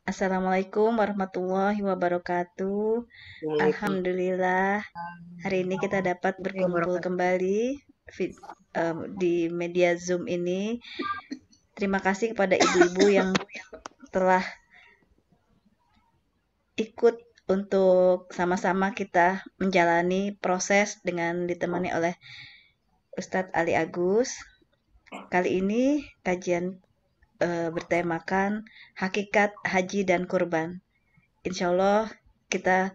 Assalamualaikum warahmatullahi wabarakatuh. Waalaikumsalam Alhamdulillah, hari ini kita dapat warahmatullahi berkumpul wabarakatuh. kembali di media Zoom ini. Terima kasih kepada ibu-ibu yang telah ikut untuk sama-sama kita menjalani proses dengan ditemani oleh Ustadz Ali Agus. Kali ini kajian bertemakan hakikat haji dan kurban. Insya Allah kita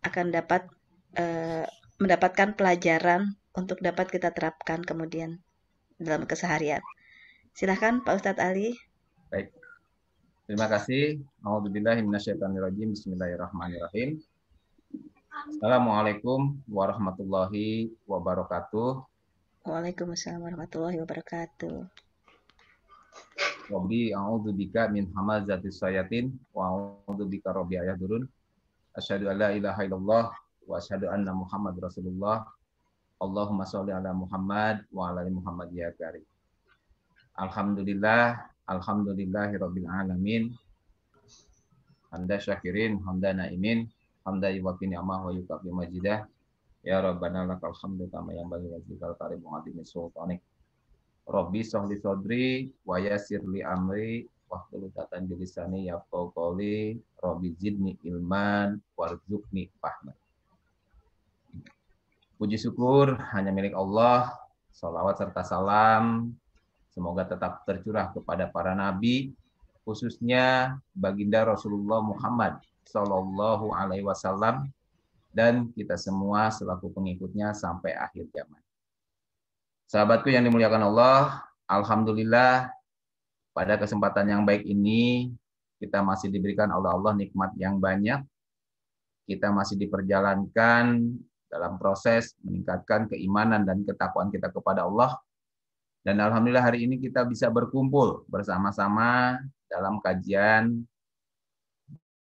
akan dapat eh, mendapatkan pelajaran untuk dapat kita terapkan kemudian dalam keseharian. Silahkan Pak Ustadz Ali. Baik, terima kasih. A'udzubillahi minasyaitonirrajim. Bismillahirrahmanirrahim. Assalamualaikum warahmatullahi wabarakatuh. Waalaikumsalam warahmatullahi wabarakatuh. Rabbi a'udzubika min hamazatis syayatin wa a'udzubika rabbi ayahdurun. Asyhadu an la ilaha illallah wa asyhadu anna Muhammad Rasulullah. Allahumma sholli ala Muhammad wa ala ali Muhammad ya karim. Alhamdulillahi rabbil alamin. Hamda syakirin, hamda naimin, hamda yuwaffi ni'amah wa yukafi majidah. Ya Rabbana lakal hamdu kama yanbaghi li wajhikal karim wa 'azimi sultanik. Rabbi sahli sadri wa yassir li amri wahlul 'uqdatam min lisani yafqahu qawli. Rabbi zidni ilman warzuqni fahman. Puji syukur hanya milik Allah. Salawat serta salam semoga tetap tercurah kepada para nabi, khususnya baginda Rasulullah Muhammad Sallallahu Alaihi Wasallam dan kita semua selaku pengikutnya sampai akhir zaman. Sahabatku yang dimuliakan Allah, alhamdulillah pada kesempatan yang baik ini kita masih diberikan oleh Allah nikmat yang banyak. Kita masih diperjalankan dalam proses meningkatkan keimanan dan ketakwaan kita kepada Allah. Dan alhamdulillah hari ini kita bisa berkumpul bersama-sama dalam kajian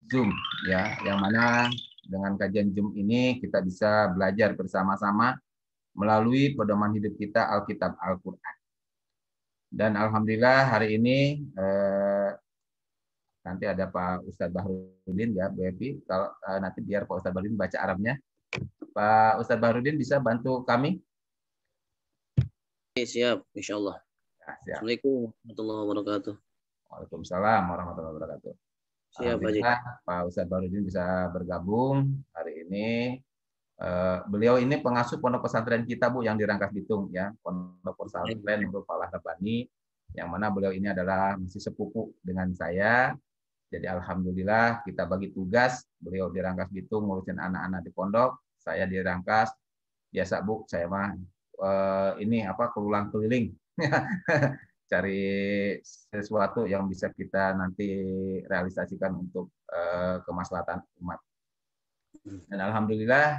Zoom ya, yang mana dengan kajian Zoom ini kita bisa belajar bersama-sama melalui pedoman hidup kita Alkitab Al-Qur'an. Dan alhamdulillah hari ini nanti ada Pak Ustadz Bahrudin ya, Bu Epi, kalau nanti biar Pak Ustadz Bahrudin baca Arabnya. Pak Ustadz Bahrudin bisa bantu kami? Siap, insya Allah. Ya, siap. Assalamualaikum warahmatullahi wabarakatuh. Waalaikumsalam warahmatullahi wabarakatuh. Siap, Haji. Alhamdulillah Pak Ustadz Bahrudin bisa bergabung hari ini. Beliau ini pengasuh pondok pesantren kita Bu yang di Rangkas Bitung ya, pondok pesantren Nurul Falah Rabbani, yang mana beliau ini adalah masih sepupu dengan saya. Jadi alhamdulillah kita bagi tugas, beliau di Rangkas Bitung ngurusin anak-anak di pondok, saya di Rangkas. Biasa Bu, saya mah ini apa keliling cari sesuatu yang bisa kita nanti realisasikan untuk kemaslahatan umat. Dan alhamdulillah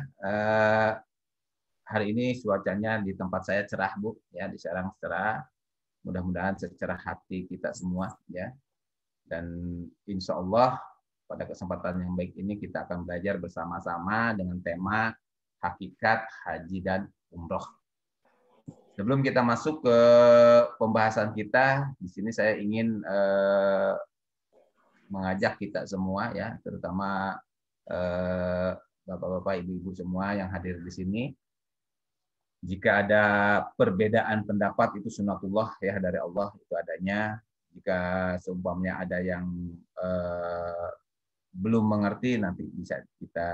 hari ini cuacanya di tempat saya cerah Bu ya, di Serang cerah. Mudah-mudahan secerah hati kita semua ya. Dan insya Allah pada kesempatan yang baik ini kita akan belajar bersama-sama dengan tema hakikat haji dan umroh. Sebelum kita masuk ke pembahasan kita, di sini saya ingin mengajak kita semua ya, terutama bapak-bapak, ibu-ibu semua yang hadir di sini. Jika ada perbedaan pendapat itu sunatullah ya dari Allah, itu adanya. Jika seumpamanya ada yang belum mengerti, nanti bisa kita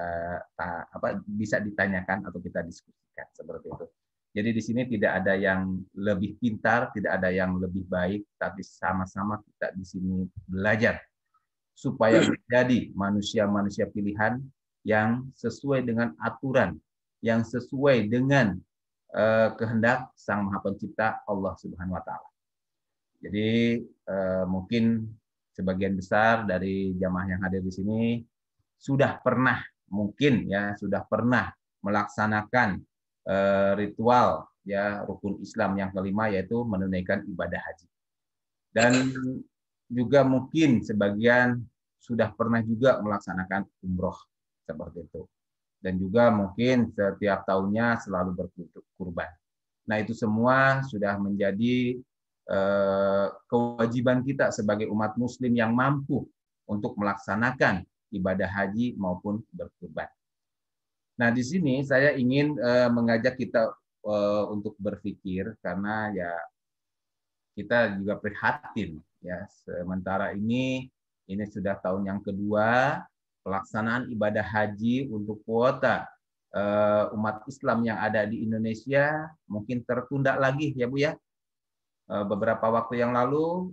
bisa ditanyakan atau kita diskusikan seperti itu. Jadi di sini tidak ada yang lebih pintar, tidak ada yang lebih baik, tapi sama-sama kita di sini belajar supaya menjadi manusia-manusia pilihan yang sesuai dengan aturan, yang sesuai dengan kehendak Sang Maha Pencipta Allah Subhanahu wa taala. Jadi mungkin sebagian besar dari jamaah yang hadir di sini sudah pernah melaksanakan ritual ya rukun Islam yang kelima, yaitu menunaikan ibadah haji. Dan juga mungkin sebagian sudah pernah juga melaksanakan umroh seperti itu. Dan juga mungkin setiap tahunnya selalu berkurban. Nah, itu semua sudah menjadi kewajiban kita sebagai umat muslim yang mampu untuk melaksanakan ibadah haji maupun berkurban. Nah, di sini saya ingin mengajak kita untuk berpikir, karena ya kita juga prihatin ya, sementara ini sudah tahun yang kedua pelaksanaan ibadah haji untuk kuota umat Islam yang ada di Indonesia mungkin tertunda lagi ya Bu ya. Beberapa waktu yang lalu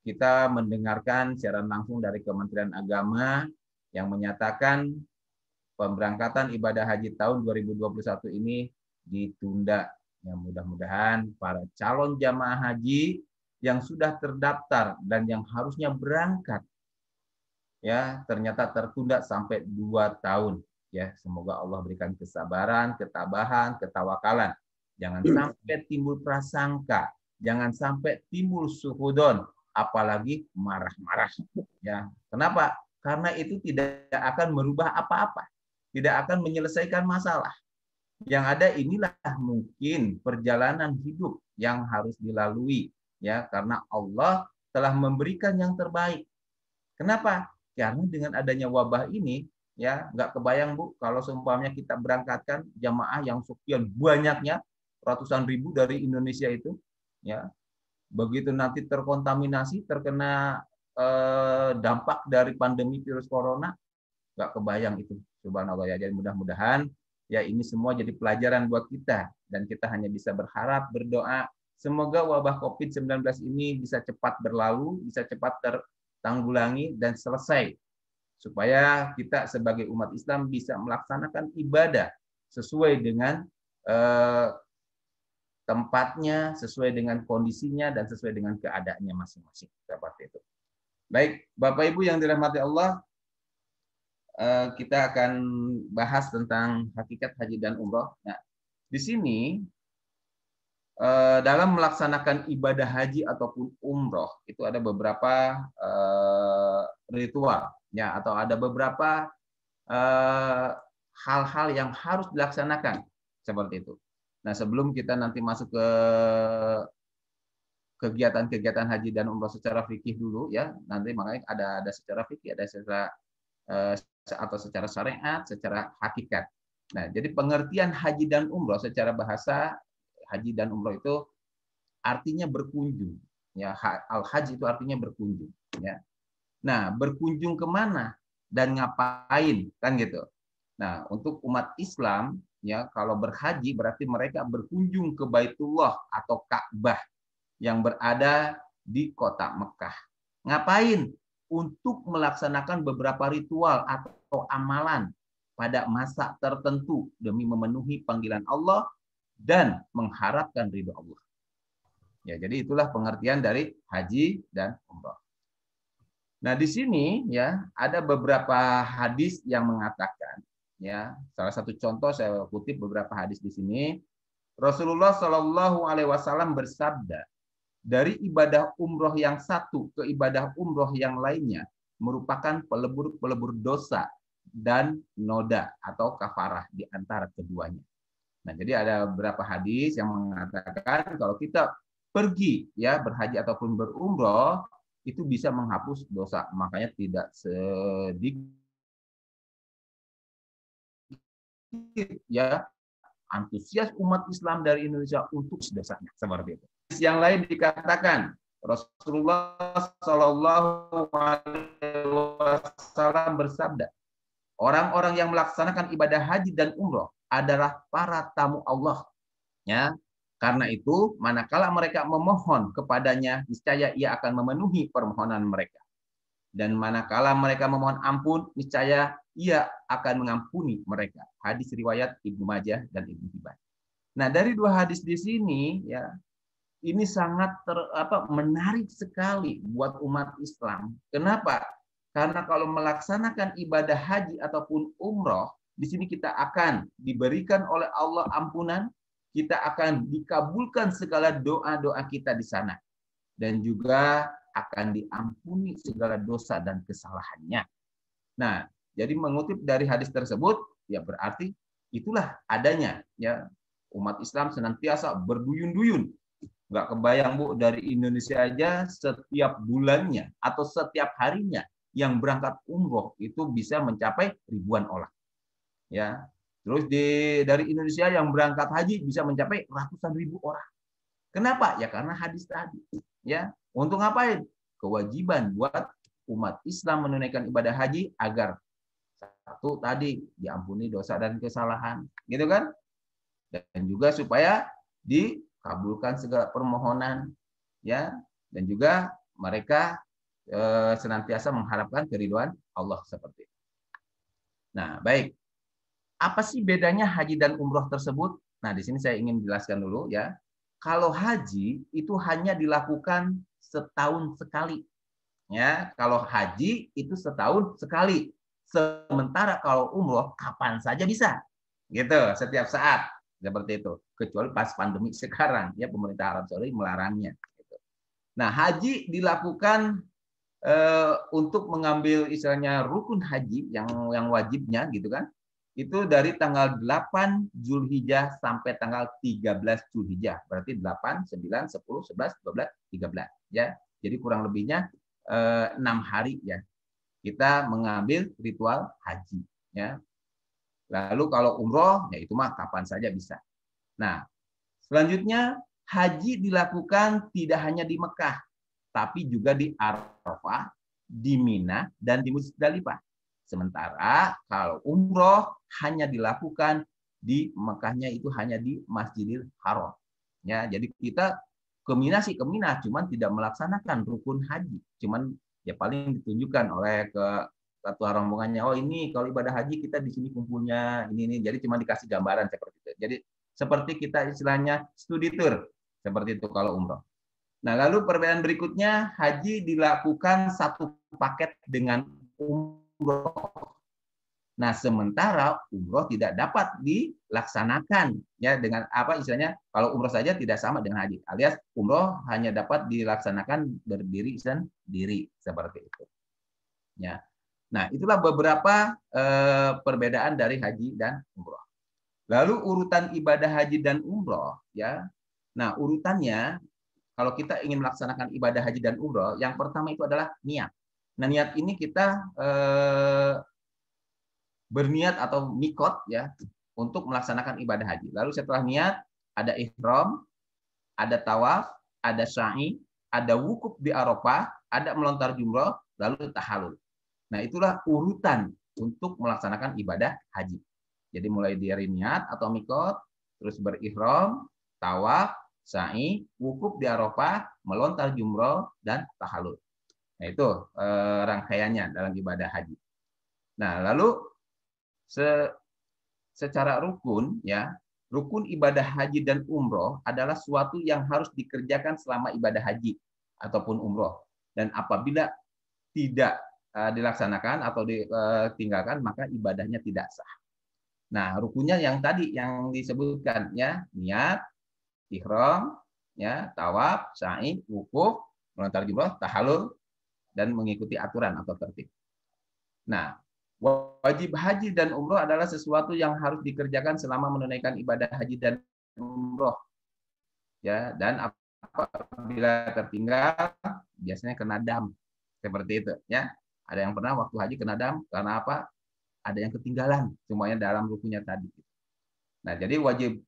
kita mendengarkan siaran langsung dari Kementerian Agama yang menyatakan pemberangkatan ibadah haji tahun 2021 ini ditunda. Ya, mudah-mudahan para calon jamaah haji yang sudah terdaftar dan yang harusnya berangkat ya ternyata tertunda sampai 2 tahun. Ya, semoga Allah berikan kesabaran, ketabahan, ketawakalan. Jangan sampai timbul prasangka, jangan sampai timbul suhudon, apalagi marah-marah. Ya, kenapa? Karena itu tidak akan merubah apa-apa, tidak akan menyelesaikan masalah. Yang ada inilah mungkin perjalanan hidup yang harus dilalui, ya, karena Allah telah memberikan yang terbaik. Kenapa? Karena dengan adanya wabah ini, ya, nggak kebayang Bu, kalau seumpamanya kita berangkatkan jamaah yang sekian banyaknya, ratusan ribu dari Indonesia itu, ya, begitu nanti terkontaminasi, terkena dampak dari pandemi virus corona, nggak kebayang itu, subhanallah ya. Jadi mudah-mudahan ya ini semua jadi pelajaran buat kita, dan kita hanya bisa berharap, berdoa, semoga wabah COVID-19 ini bisa cepat berlalu, bisa cepat tertanggulangi dan selesai, supaya kita sebagai umat Islam bisa melaksanakan ibadah sesuai dengan tempatnya, sesuai dengan kondisinya, dan sesuai dengan keadaannya masing-masing. Seperti itu. Baik, Bapak Ibu yang dirahmati Allah, kita akan bahas tentang hakikat haji dan umroh. Nah, di sini dalam melaksanakan ibadah haji ataupun umroh itu ada beberapa ritual, ya, atau ada beberapa hal-hal yang harus dilaksanakan seperti itu. Nah, sebelum kita nanti masuk ke kegiatan-kegiatan haji dan umroh secara fikih dulu, ya, nanti makanya ada secara fikih, ada secara atau secara syariat, secara hakikat. Nah, jadi pengertian haji dan umroh secara bahasa, haji dan umroh itu artinya berkunjung. Ya, al-haji itu artinya berkunjung. Ya. Nah, berkunjung kemana dan ngapain, kan gitu. Nah, untuk umat Islam, ya, kalau berhaji berarti mereka berkunjung ke Baitullah atau Ka'bah yang berada di kota Mekah. Ngapain? Untuk melaksanakan beberapa ritual atau amalan pada masa tertentu demi memenuhi panggilan Allah dan mengharapkan ridho Allah. Ya, jadi itulah pengertian dari haji dan umroh. Nah, di sini ya ada beberapa hadis yang mengatakan, ya, salah satu contoh saya kutip beberapa hadis di sini. Rasulullah Shallallahu Alaihi Wasallam bersabda, dari ibadah umroh yang satu ke ibadah umroh yang lainnya merupakan pelebur dosa dan noda atau kafarah di antara keduanya. Nah, jadi ada beberapa hadis yang mengatakan kalau kita pergi ya berhaji ataupun berumroh itu bisa menghapus dosa. Makanya tidak sedikit ya antusias umat Islam dari Indonesia untuk dosanya seperti itu. Yang lain dikatakan Rasulullah Shallallahu Alaihi Wasallam bersabda, orang-orang yang melaksanakan ibadah haji dan umroh adalah para tamu Allah. Ya, karena itu manakala mereka memohon kepadanya, niscaya ia akan memenuhi permohonan mereka. Dan manakala mereka memohon ampun, niscaya ia akan mengampuni mereka. Hadis riwayat Ibnu Majah dan Ibnu Hibban. Nah, dari dua hadis di sini ya, ini sangat menarik sekali buat umat Islam. Kenapa? Karena kalau melaksanakan ibadah haji ataupun umroh, di sini kita akan diberikan oleh Allah ampunan, kita akan dikabulkan segala doa-doa kita di sana, dan juga akan diampuni segala dosa dan kesalahannya. Nah, jadi mengutip dari hadis tersebut, ya berarti itulah adanya ya umat Islam senantiasa berduyun-duyun. Nggak kebayang Bu, dari Indonesia aja setiap bulannya atau setiap harinya yang berangkat umroh itu bisa mencapai ribuan orang. Ya. Terus dari Indonesia yang berangkat haji bisa mencapai ratusan ribu orang. Kenapa? Ya karena hadis tadi. Ya. Untuk ngapain? Kewajiban buat umat Islam menunaikan ibadah haji agar satu tadi diampuni dosa dan kesalahan, gitu kan? Dan juga supaya dikabulkan segala permohonan, ya. Dan juga mereka senantiasa mengharapkan keridhaan Allah seperti itu. Nah, baik. Apa sih bedanya haji dan umroh tersebut? Nah, di sini saya ingin jelaskan dulu ya. Kalau haji itu hanya dilakukan setahun sekali. Ya, kalau haji itu setahun sekali. Sementara kalau umroh kapan saja bisa. Gitu, setiap saat. Seperti itu. Kecuali pas pandemi sekarang ya pemerintah Arab Saudi melarangnya. Gitu. Nah, haji dilakukan untuk mengambil istilahnya rukun haji yang wajibnya gitu kan. Itu dari tanggal 8 Zulhijjah sampai tanggal 13 Zulhijjah. Berarti 8, 9, 10, 11, 12, 13 ya. Jadi kurang lebihnya 6 hari ya. Kita mengambil ritual haji ya. Lalu kalau umroh ya itu mah kapan saja bisa. Nah, selanjutnya haji dilakukan tidak hanya di Mekah tapi juga di Arafah, di Mina dan di Musdalifah. Sementara kalau umroh hanya dilakukan di Mekahnya itu hanya di Masjidil Haram. Ya, jadi kita ke Mina sih ke Mina, cuman tidak melaksanakan rukun haji. Cuman ya paling ditunjukkan oleh ketua rombongannya, oh ini kalau ibadah haji kita di sini kumpulnya ini. Jadi cuma dikasih gambaran seperti itu. Jadi seperti kita istilahnya studi tour seperti itu kalau umroh. Nah, lalu perbedaan berikutnya, haji dilakukan satu paket dengan umroh. Nah, sementara umroh tidak dapat dilaksanakan ya dengan apa istilahnya, kalau umroh saja tidak sama dengan haji. Alias umroh hanya dapat dilaksanakan berdiri sendiri seperti itu. Ya. Nah, itulah beberapa perbedaan dari haji dan umroh. Lalu urutan ibadah haji dan umroh ya. Nah, urutannya kalau kita ingin melaksanakan ibadah haji dan umroh, yang pertama itu adalah niat. Nah, niat ini kita berniat atau mikot ya untuk melaksanakan ibadah haji. Lalu setelah niat ada ihram, ada tawaf, ada sa'i, ada wukuf di Arafah, ada melontar jumroh, lalu tahallul. Nah, itulah urutan untuk melaksanakan ibadah haji. Jadi mulai dari niat atau mikot, terus berihram, tawaf, sa'i, wukuf di Arafah, melontar jumroh, dan tahallul. Nah, itu rangkaiannya dalam ibadah haji. Nah, lalu secara rukun ya, rukun ibadah haji dan umroh adalah suatu yang harus dikerjakan selama ibadah haji ataupun umroh. Dan apabila tidak dilaksanakan atau ditinggalkan, maka ibadahnya tidak sah. Nah, rukunnya yang tadi yang disebutkan ya, niat, ihram, ya, tawaf, sa'i, wukuf, melontar jumroh, tahallul, dan mengikuti aturan atau tertib. Nah, wajib haji dan umroh adalah sesuatu yang harus dikerjakan selama menunaikan ibadah haji dan umroh. Ya, dan apabila tertinggal, biasanya kena dam. Seperti itu, ya. Ada yang pernah waktu haji kena dam karena apa? Ada yang ketinggalan, semuanya dalam rukunnya tadi. Nah, jadi wajib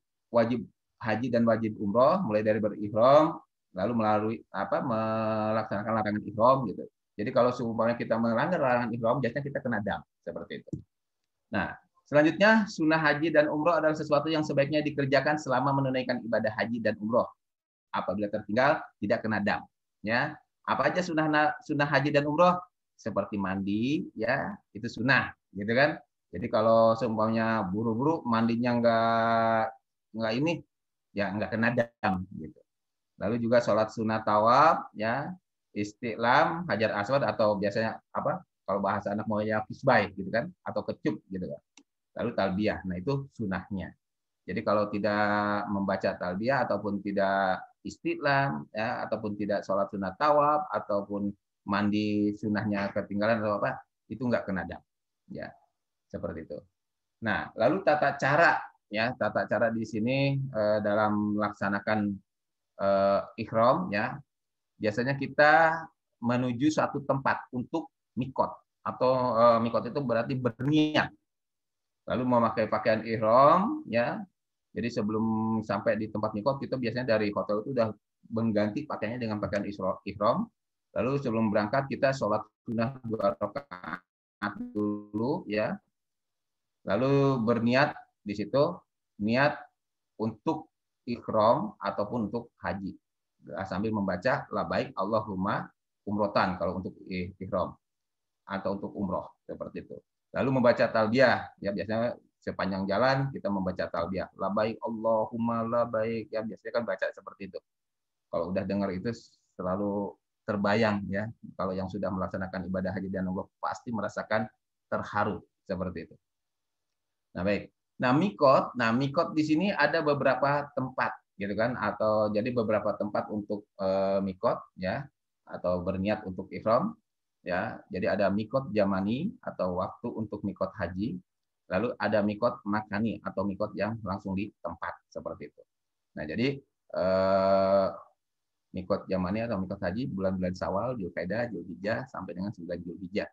haji dan wajib umroh mulai dari berihram lalu melalui melaksanakan larangan ihram gitu. Jadi kalau seumpamanya kita melanggar larangan ihram biasanya kita kena dam seperti itu. Nah, selanjutnya sunnah haji dan umroh adalah sesuatu yang sebaiknya dikerjakan selama menunaikan ibadah haji dan umroh. Apabila tertinggal tidak kena dam. Ya, apa aja sunnah haji dan umroh? Seperti mandi, ya itu sunnah, gitu kan? Jadi kalau seumpamanya buru-buru mandinya nggak ini, ya nggak kena dam gitu. Lalu juga sholat sunat tawaf, ya istiqlam, hajar aswad atau biasanya apa? Kalau bahasa anak maunya kisbay gitu kan, atau kecup gitu kan. Lalu talbiyah, nah itu sunahnya. Jadi kalau tidak membaca talbiyah ataupun tidak istiqlam, ya ataupun tidak sholat sunat tawaf ataupun mandi sunahnya ketinggalan atau apa, itu nggak kena dam. Ya, seperti itu. Nah, lalu tata cara di sini dalam melaksanakan ihram ya biasanya kita menuju suatu tempat untuk mikot, atau mikot itu berarti berniat. Lalu memakai pakaian ihram, ya. Jadi sebelum sampai di tempat mikot, kita biasanya dari hotel itu udah mengganti pakaiannya dengan pakaian ihram. Lalu sebelum berangkat kita sholat sunnah 2 rakaat dulu, ya. Lalu berniat di situ, niat untuk ihram ataupun untuk haji, sambil membaca labaik Allahumma umrotan kalau untuk ihram atau untuk umroh, seperti itu. Lalu membaca talbiyah, ya biasanya sepanjang jalan kita membaca talbiyah labaik Allahumma labaik, ya biasanya kan baca seperti itu. Kalau udah dengar itu selalu terbayang, ya, kalau yang sudah melaksanakan ibadah haji dan umroh pasti merasakan terharu seperti itu. Nah, baik. Nah, mikot di sini ada beberapa tempat, gitu kan? Atau jadi beberapa tempat untuk mikot, ya, atau berniat untuk ihram, ya. Jadi ada mikot jamani atau waktu untuk mikot haji, lalu ada mikot makani atau mikot yang langsung di tempat, seperti itu. Nah, jadi mikot jamani atau mikot haji bulan-bulan Syawal, Dzulqa'dah, Dzulhijjah sampai dengan 9 Dzulhijjah.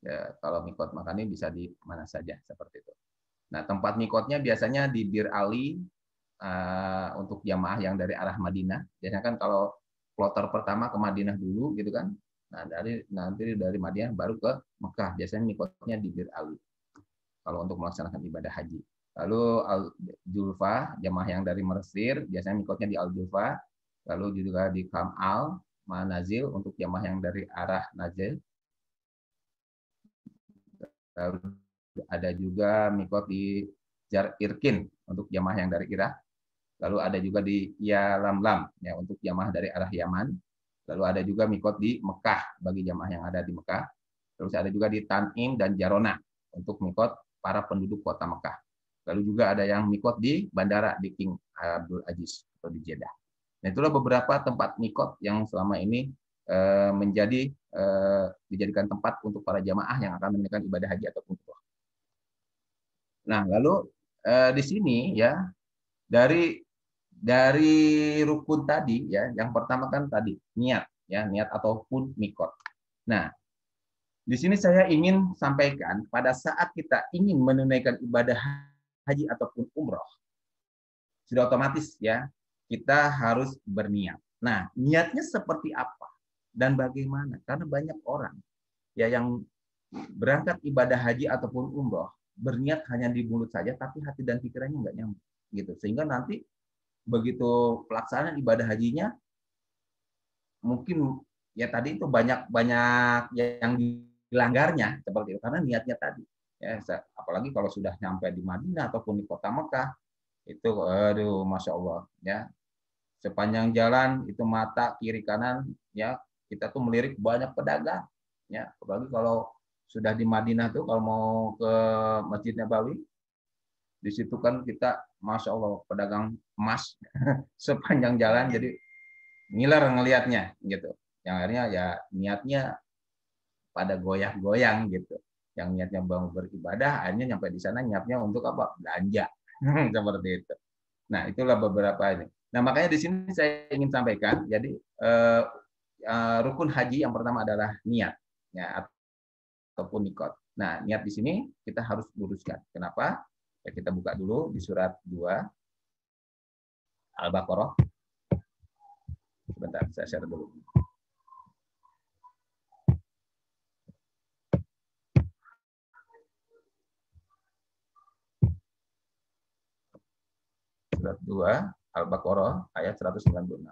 Ya, kalau mikot makani bisa di mana saja, seperti itu. Nah, tempat mikotnya biasanya di Bir Ali untuk jamaah yang dari arah Madinah. Biasanya kan kalau kloter pertama ke Madinah dulu, gitu kan. Nah, nanti dari Madinah baru ke Mekah. Biasanya mikotnya di Bir Ali kalau untuk melaksanakan ibadah haji. Lalu Al-Julfa, jamaah yang dari Mesir, biasanya mikotnya di Al-Julfa. Lalu juga di Kam'al, Manazil untuk jamaah yang dari arah Najil. Lalu ada juga mikot di Jar Irkin untuk jamaah yang dari Irak. Lalu ada juga di Yalamlam, ya, untuk jamaah dari arah Yaman. Lalu ada juga mikot di Mekah bagi jamaah yang ada di Mekah. Terus ada juga di Tanim dan Jarona untuk mikot para penduduk kota Mekah. Lalu juga ada yang mikot di bandara di King Abdul Aziz atau di Jeddah. Nah, itulah beberapa tempat mikot yang selama ini dijadikan tempat untuk para jamaah yang akan menunaikan ibadah haji ataupun umroh. Nah, lalu di sini, ya, dari rukun tadi, ya, yang pertama kan tadi niat, ya, niat ataupun mikot. Nah, di sini saya ingin sampaikan pada saat kita ingin menunaikan ibadah haji ataupun umroh, sudah otomatis, ya, kita harus berniat. Nah, niatnya seperti apa dan bagaimana? Karena banyak orang, ya, yang berangkat ibadah haji ataupun umroh berniat hanya di mulut saja, tapi hati dan pikirannya nggak nyambung, gitu. Sehingga nanti begitu pelaksanaan ibadah hajinya, mungkin ya tadi itu banyak yang dilanggarnya seperti itu karena niatnya tadi. Ya, apalagi kalau sudah nyampe di Madinah ataupun di kota Mekah, itu, aduh, masya Allah, ya, sepanjang jalan itu mata kiri kanan, ya, kita tuh melirik banyak pedagang, ya, apalagi kalau sudah di Madinah tuh kalau mau ke Masjid Nabawi, di situ kan kita masya Allah pedagang emas sepanjang jalan, jadi ngiler ngelihatnya, gitu. Yang akhirnya ya niatnya pada goyah-goyang, gitu. Yang niatnya mau beribadah, akhirnya nyampe di sana niatnya untuk apa? Belanja, seperti itu. Nah, itulah beberapa ini. Nah, makanya di sini saya ingin sampaikan, jadi rukun haji yang pertama adalah niat, ya, ataupun nikot. Nah, niat di sini kita harus luruskan. Kenapa? Ya, kita buka dulu di surat 2 Al-Baqarah. Sebentar, saya share dulu. Surat 2 Al-Baqarah ayat 196.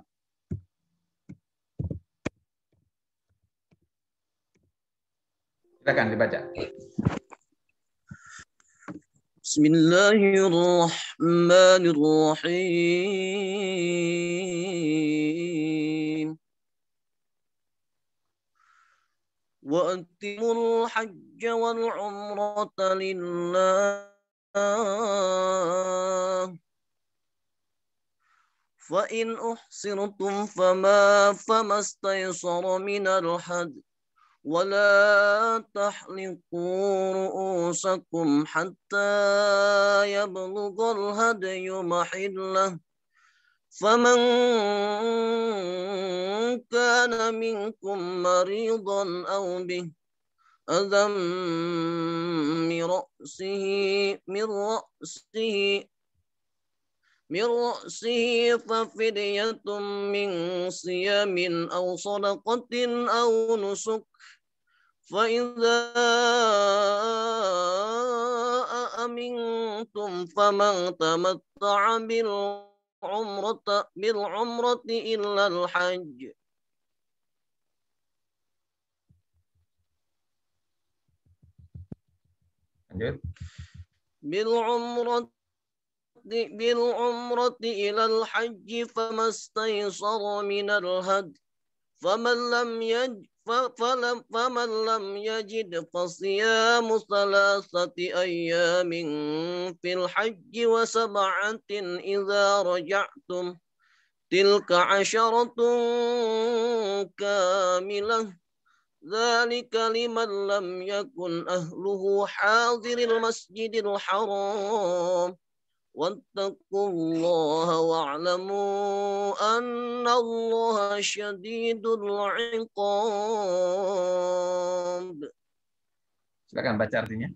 Silakan dibaca. Bismillahirrahmanirrahim. Wa atimul hajja wal umrata lillah. Fa in uhsirtum fama istaysara minal hadi. ولا تحلقوا رؤوسكم حتى يبلغ الهدي محله فمن كان منكم مريضا أو به أذى من رأسه من رأسه من رأسه ففدية من صيام أو صدقة أو نسك فإذا أمنتم فمن تمتع بالعمرة إلا الحج Lanjut. بالعمرة إلى الحج فما استيسر من الهدي فمن لم يجد فصيام 3 أيام في الحج و7 إذا رجعتم تلك 10 كاملة ذلك لمن لم يكن أهله حاضر المسجد الحرام واتقوا الله واعلموا أن الله شديد العقاب. Silakan baca artinya.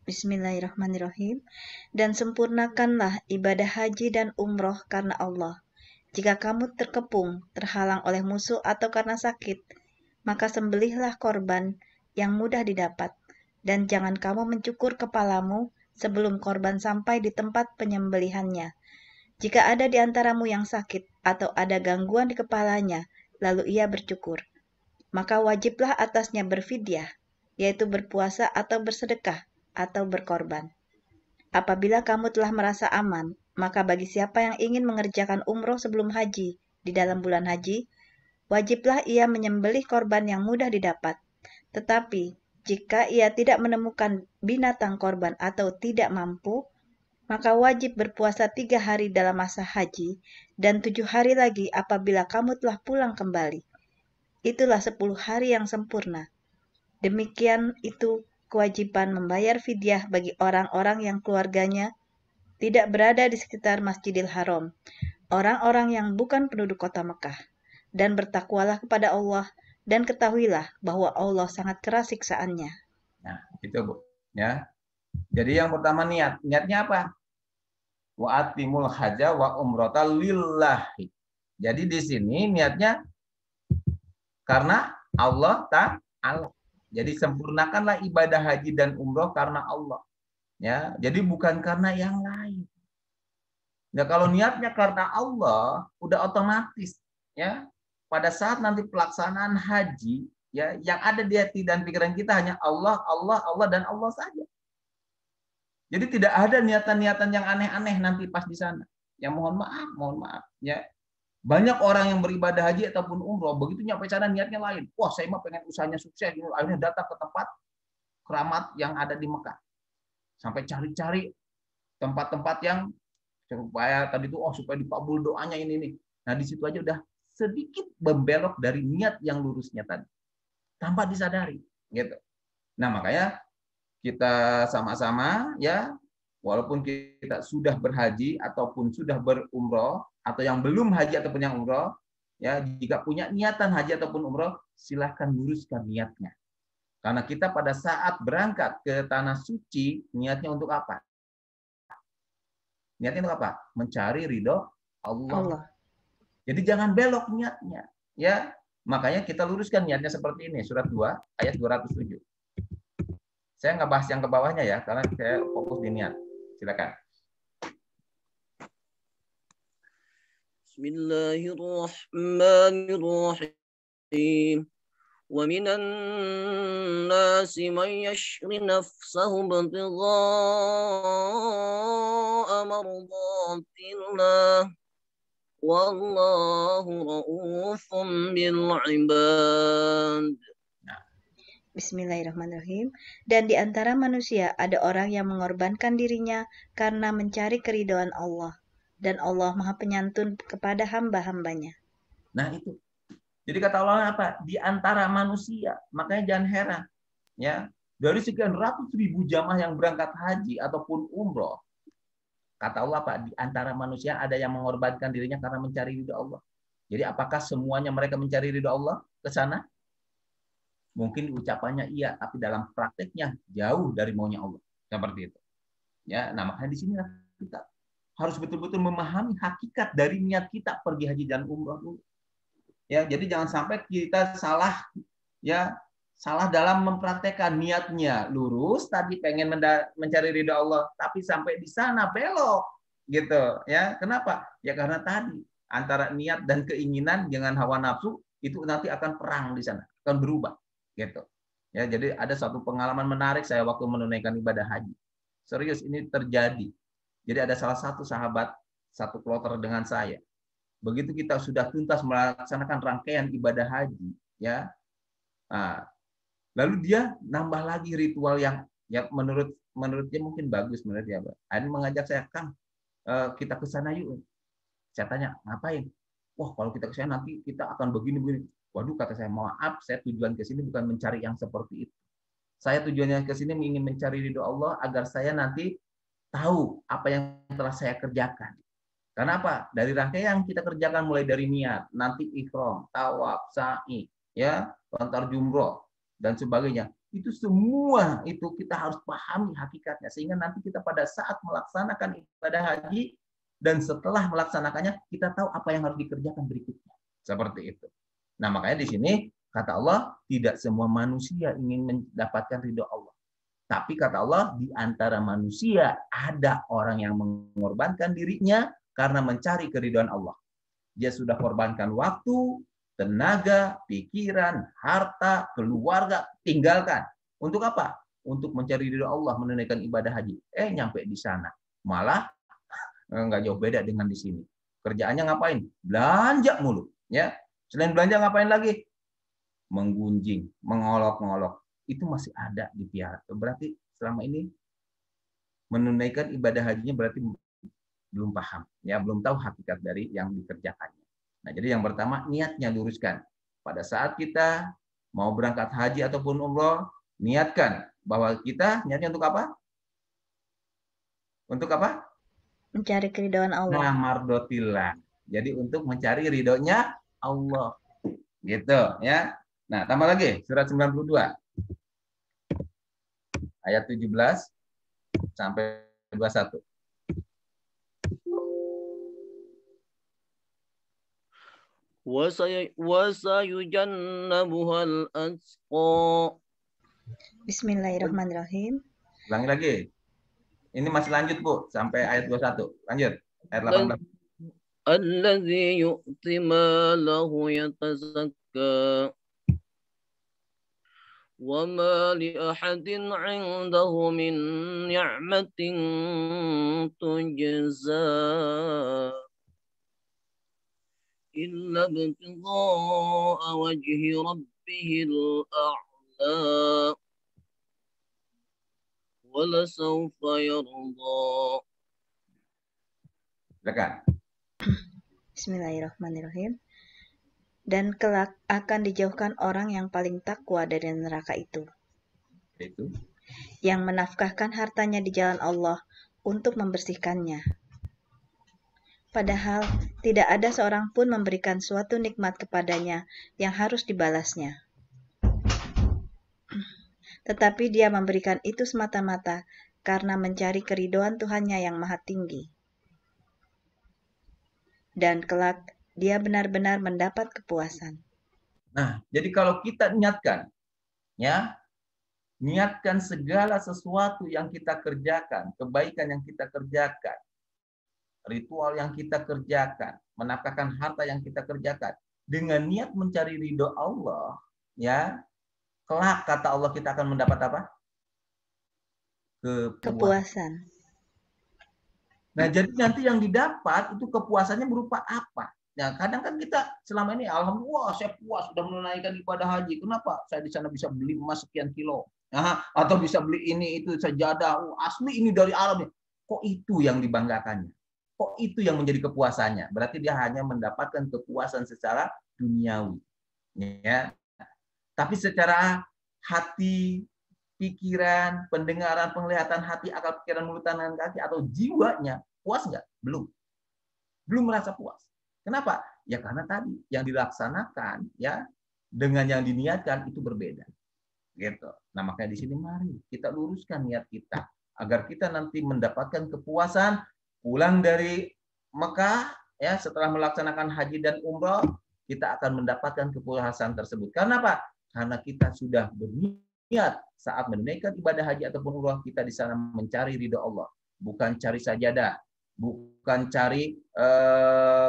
Bismillahirrahmanirrahim. Dan sempurnakanlah ibadah haji dan umroh karena Allah. Jika kamu terkepung, terhalang oleh musuh atau karena sakit, maka sembelihlah korban yang mudah didapat. Dan jangan kamu mencukur kepalamu sebelum korban sampai di tempat penyembelihannya. Jika ada di antaramu yang sakit atau ada gangguan di kepalanya, lalu ia bercukur, maka wajiblah atasnya berfidyah, yaitu berpuasa atau bersedekah atau berkorban. Apabila kamu telah merasa aman, maka bagi siapa yang ingin mengerjakan umroh sebelum haji di dalam bulan haji, wajiblah ia menyembelih korban yang mudah didapat. Tetapi, jika ia tidak menemukan binatang korban atau tidak mampu, maka wajib berpuasa 3 hari dalam masa haji dan 7 hari lagi apabila kamu telah pulang kembali. Itulah 10 hari yang sempurna. Demikian itu kewajiban membayar fidyah bagi orang-orang yang keluarganya tidak berada di sekitar Masjidil Haram, orang-orang yang bukan penduduk kota Mekah. Dan bertakwalah kepada Allah, dan ketahuilah bahwa Allah sangat keras siksaannya. Nah, itu Bu. Ya. Jadi yang pertama niatnya apa? Wa atimul haja wa umrata lillahi. Jadi di sini niatnya karena Allah Ta'ala. Jadi sempurnakanlah ibadah haji dan umroh karena Allah. Ya, jadi bukan karena yang lain. Ya, kalau niatnya karena Allah, udah otomatis ya. Pada saat nanti pelaksanaan haji, ya, yang ada di hati dan pikiran kita hanya Allah, Allah, Allah dan Allah saja. Jadi tidak ada niatan-niatan yang aneh-aneh nanti pas di sana. Ya mohon maaf, ya. Banyak orang yang beribadah haji ataupun umroh, begitu nyampe sana niatnya lain. Wah, saya mah pengen usahanya sukses, akhirnya datang ke tempat keramat yang ada di Mekah. Sampai cari-cari tempat-tempat yang supaya tadi itu supaya dikabul doanya ini nih. Nah, di situ aja udah sedikit membelok dari niat yang lurusnya tadi. Tanpa disadari, gitu. Nah, makanya kita sama-sama ya, walaupun kita sudah berhaji ataupun sudah berumroh atau yang belum haji ataupun yang umroh, ya jika punya niatan haji ataupun umroh, silahkan luruskan niatnya. Karena kita pada saat berangkat ke tanah suci, niatnya untuk apa? Niatnya untuk apa? Mencari ridho Allah. Jadi jangan belok niatnya, ya. Makanya kita luruskan niatnya seperti ini, surat 2 ayat 207. Saya nggak bahas yang ke bawahnya ya, karena saya fokus di niat. Silakan. Bismillahirrahmanirrahim. Wa minan nasi man yashri nafsahu ibtigha'a mardatillah. Wallahu ra'ufun bil ibad. Bismillahirrahmanirrahim. Dan di antara manusia ada orang yang mengorbankan dirinya karena mencari keridhaan Allah. Dan Allah Maha Penyantun kepada hamba-hambanya. Nah itu. Jadi kata Allah apa? Di antara manusia. Makanya jangan heran. Ya, dari sekian ratus ribu jamaah yang berangkat haji ataupun umroh, kata Allah apa? Di antara manusia ada yang mengorbankan dirinya karena mencari ridho Allah. Jadi apakah semuanya mereka mencari ridho Allah ke sana? Mungkin ucapannya iya, tapi dalam prakteknya jauh dari maunya Allah. Seperti itu. Ya, nah makanya di sini kita harus betul-betul memahami hakikat dari niat kita pergi haji dan umroh dulu. Ya, jadi jangan sampai kita salah, ya, salah dalam mempraktekkan. Niatnya lurus, tadi pengen mencari ridha Allah, tapi sampai di sana belok, gitu. Ya, kenapa? Ya karena tadi antara niat dan keinginan dengan hawa nafsu itu nanti akan perang di sana, akan berubah, gitu. Ya, jadi ada satu pengalaman menarik saya waktu menunaikan ibadah haji. Serius ini terjadi. Jadi ada salah satu sahabat satu kloter dengan saya. Begitu kita sudah tuntas melaksanakan rangkaian ibadah haji, ya, nah, lalu dia nambah lagi ritual yang ya menurut dia mungkin bagus menurut dia. Ini mengajak saya, Kang, kita ke sana yuk. Saya tanya, ngapain? Wah, kalau kita ke sana nanti kita akan begini-begini. Waduh, kata saya, maaf, saya tujuan ke sini bukan mencari yang seperti itu. Saya tujuannya ke sini ingin mencari ridho Allah agar saya nanti tahu apa yang telah saya kerjakan. Karena apa? Dari rangkaian yang kita kerjakan mulai dari niat, nanti ihram, tawaf, sa'i, ya, lontar jumroh dan sebagainya. Itu semua itu kita harus pahami hakikatnya sehingga nanti kita pada saat melaksanakan ibadah haji dan setelah melaksanakannya kita tahu apa yang harus dikerjakan berikutnya. Seperti itu. Nah, makanya di sini kata Allah, tidak semua manusia ingin mendapatkan ridho Allah. Tapi kata Allah, di antara manusia ada orang yang mengorbankan dirinya karena mencari keridhaan Allah. Dia sudah korbankan waktu, tenaga, pikiran, harta, keluarga, tinggalkan. Untuk apa? Untuk mencari ridho Allah, menunaikan ibadah haji. Nyampe di sana. Malah nggak jauh beda dengan di sini. Kerjaannya ngapain? Belanja mulu. Ya. Selain belanja ngapain lagi? Menggunjing, mengolok-ngolok. Itu masih ada di pihak. Berarti selama ini menunaikan ibadah hajinya berarti belum paham, ya, belum tahu hakikat dari yang dikerjakannya. Nah, jadi yang pertama niatnya luruskan. Pada saat kita mau berangkat haji ataupun umroh, niatkan bahwa kita niatnya untuk apa? Untuk apa? Mencari keridhaan Allah. Nah, mardotillah. Jadi untuk mencari ridhonya Allah. Gitu, ya. Nah, tambah lagi surat 92 ayat 17 sampai 21. وسيجنبها الأتقى. Bismillahirrahmanirrahim. Ulangi lagi. Ini masih lanjut, Bu, sampai ayat 21. Lanjut. Ayat 18. الذي يؤتي ماله يتزكى وما لأحد عنده من نعمة تجزى إلا ابتغاء وجه ربه الأعلى ولسوف يرضى. Silakan. Bismillahirrahmanirrahim. Dan kelak akan dijauhkan orang yang paling takwa dari neraka itu. Itu. Yang menafkahkan hartanya di jalan Allah untuk membersihkannya. Padahal tidak ada seorang pun memberikan suatu nikmat kepadanya yang harus dibalasnya. Tetapi dia memberikan itu semata-mata karena mencari keridhaan Tuhannya yang maha tinggi. Dan kelak dia benar-benar mendapat kepuasan. Nah, jadi kalau kita niatkan, ya, niatkan segala sesuatu yang kita kerjakan, kebaikan yang kita kerjakan, ritual yang kita kerjakan, menafkahkan harta yang kita kerjakan, dengan niat mencari ridho Allah, ya, kelak kata Allah kita akan mendapat apa? Kepuasan. Nah, jadi nanti yang didapat itu kepuasannya berupa apa? Nah, kadang kan kita selama ini alhamdulillah saya puas sudah menunaikan ibadah haji. Kenapa? Saya di sana bisa beli emas sekian kilo. Nah, atau bisa beli ini itu sajadah. Asli ini dari Arab. Kok itu yang dibanggakannya? Kok itu yang menjadi kepuasannya? Berarti dia hanya mendapatkan kepuasan secara duniawi. Ya. Tapi secara hati, pikiran, pendengaran, penglihatan hati, akal, pikiran, mulut, tangan, kaki atau jiwanya puas nggak? Belum. Belum merasa puas. Kenapa? Ya karena tadi yang dilaksanakan ya dengan yang diniatkan itu berbeda. gitu. Nah, makanya di sini mari kita luruskan niat kita agar kita nanti mendapatkan kepuasan pulang dari Mekah ya, setelah melaksanakan haji dan umroh, kita akan mendapatkan kepuasan tersebut. Karena apa? Karena kita sudah berniat saat menunaikan ibadah haji ataupun umroh, kita di sana mencari ridho Allah, bukan cari sajadah, bukan cari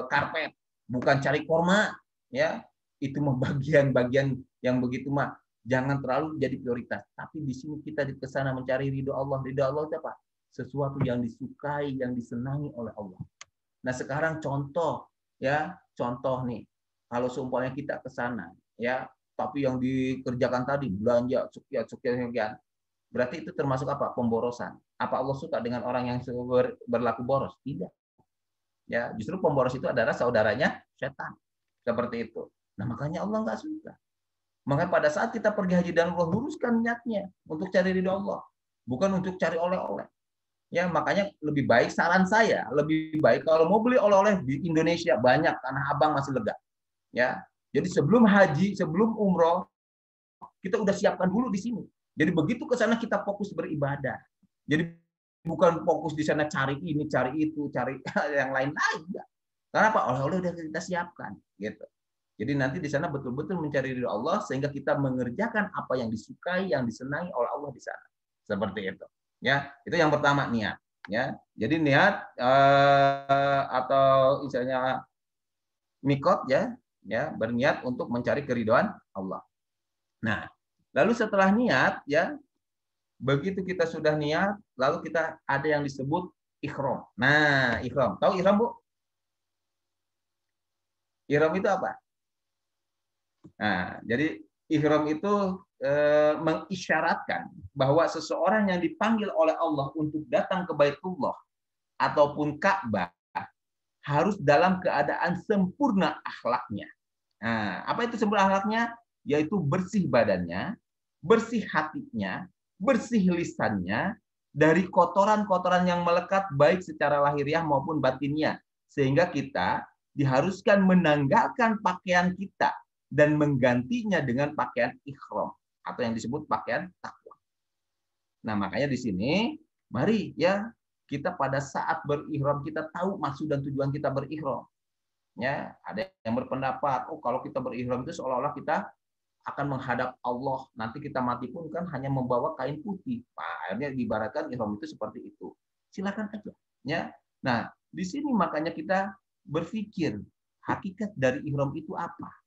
karpet, bukan cari korma, ya. Itu mah bagian-bagian yang begitu mah jangan terlalu jadi prioritas. Tapi di sini kita di kesana mencari ridho Allah. Ridho Allah itu apa? Sesuatu yang disukai, yang disenangi oleh Allah. Nah, sekarang contoh nih. Kalau seumpamanya kita ke sana, ya, tapi yang dikerjakan tadi belanja sekian, berarti itu termasuk apa? Pemborosan. Apa Allah suka dengan orang yang berlaku boros? Tidak. Ya, justru pemboros itu adalah saudaranya setan. Seperti itu. Nah, makanya Allah nggak suka. Maka pada saat kita pergi haji dan umroh, luruskan niatnya untuk cari ridho Allah, bukan untuk cari oleh-oleh. Ya, makanya lebih baik, saran saya, lebih baik kalau mau beli oleh-oleh di Indonesia banyak, Tanah Abang masih lega. Ya, jadi sebelum haji, sebelum umroh, kita udah siapkan dulu di sini. Jadi begitu ke sana kita fokus beribadah. Jadi bukan fokus di sana cari ini, cari itu, cari yang lain-lain. Karena apa? Oleh-oleh udah kita siapkan, gitu. Jadi nanti di sana betul-betul mencari ridho Allah sehingga kita mengerjakan apa yang disukai, yang disenangi oleh Allah di sana. Seperti itu. Ya, itu yang pertama niat. Ya, jadi niat atau misalnya mikot ya berniat untuk mencari keridhaan Allah. Nah, lalu setelah niat ya, begitu kita sudah niat, lalu kita ada yang disebut ihram. Nah, ihram. Tahu ihram, Bu? Ihram itu apa? Nah, jadi ihram itu mengisyaratkan bahwa seseorang yang dipanggil oleh Allah untuk datang ke Baitullah ataupun Ka'bah harus dalam keadaan sempurna akhlaknya. Nah, apa itu sempurna akhlaknya? Yaitu bersih badannya, bersih hatinya, bersih lisannya dari kotoran-kotoran yang melekat baik secara lahiriah maupun batinnya. Sehingga kita diharuskan menanggalkan pakaian kita dan menggantinya dengan pakaian ihram atau yang disebut pakaian takwa. Nah, makanya di sini mari ya kita pada saat berihram kita tahu maksud dan tujuan kita berihram. Ya, ada yang berpendapat, oh kalau kita berihram itu seolah-olah kita akan menghadap Allah. Nanti kita mati pun kan hanya membawa kain putih. Nah, akhirnya diibaratkan ihram itu seperti itu. Silakan aja. Ya. Nah, di sini makanya kita berpikir hakikat dari ihram itu apa?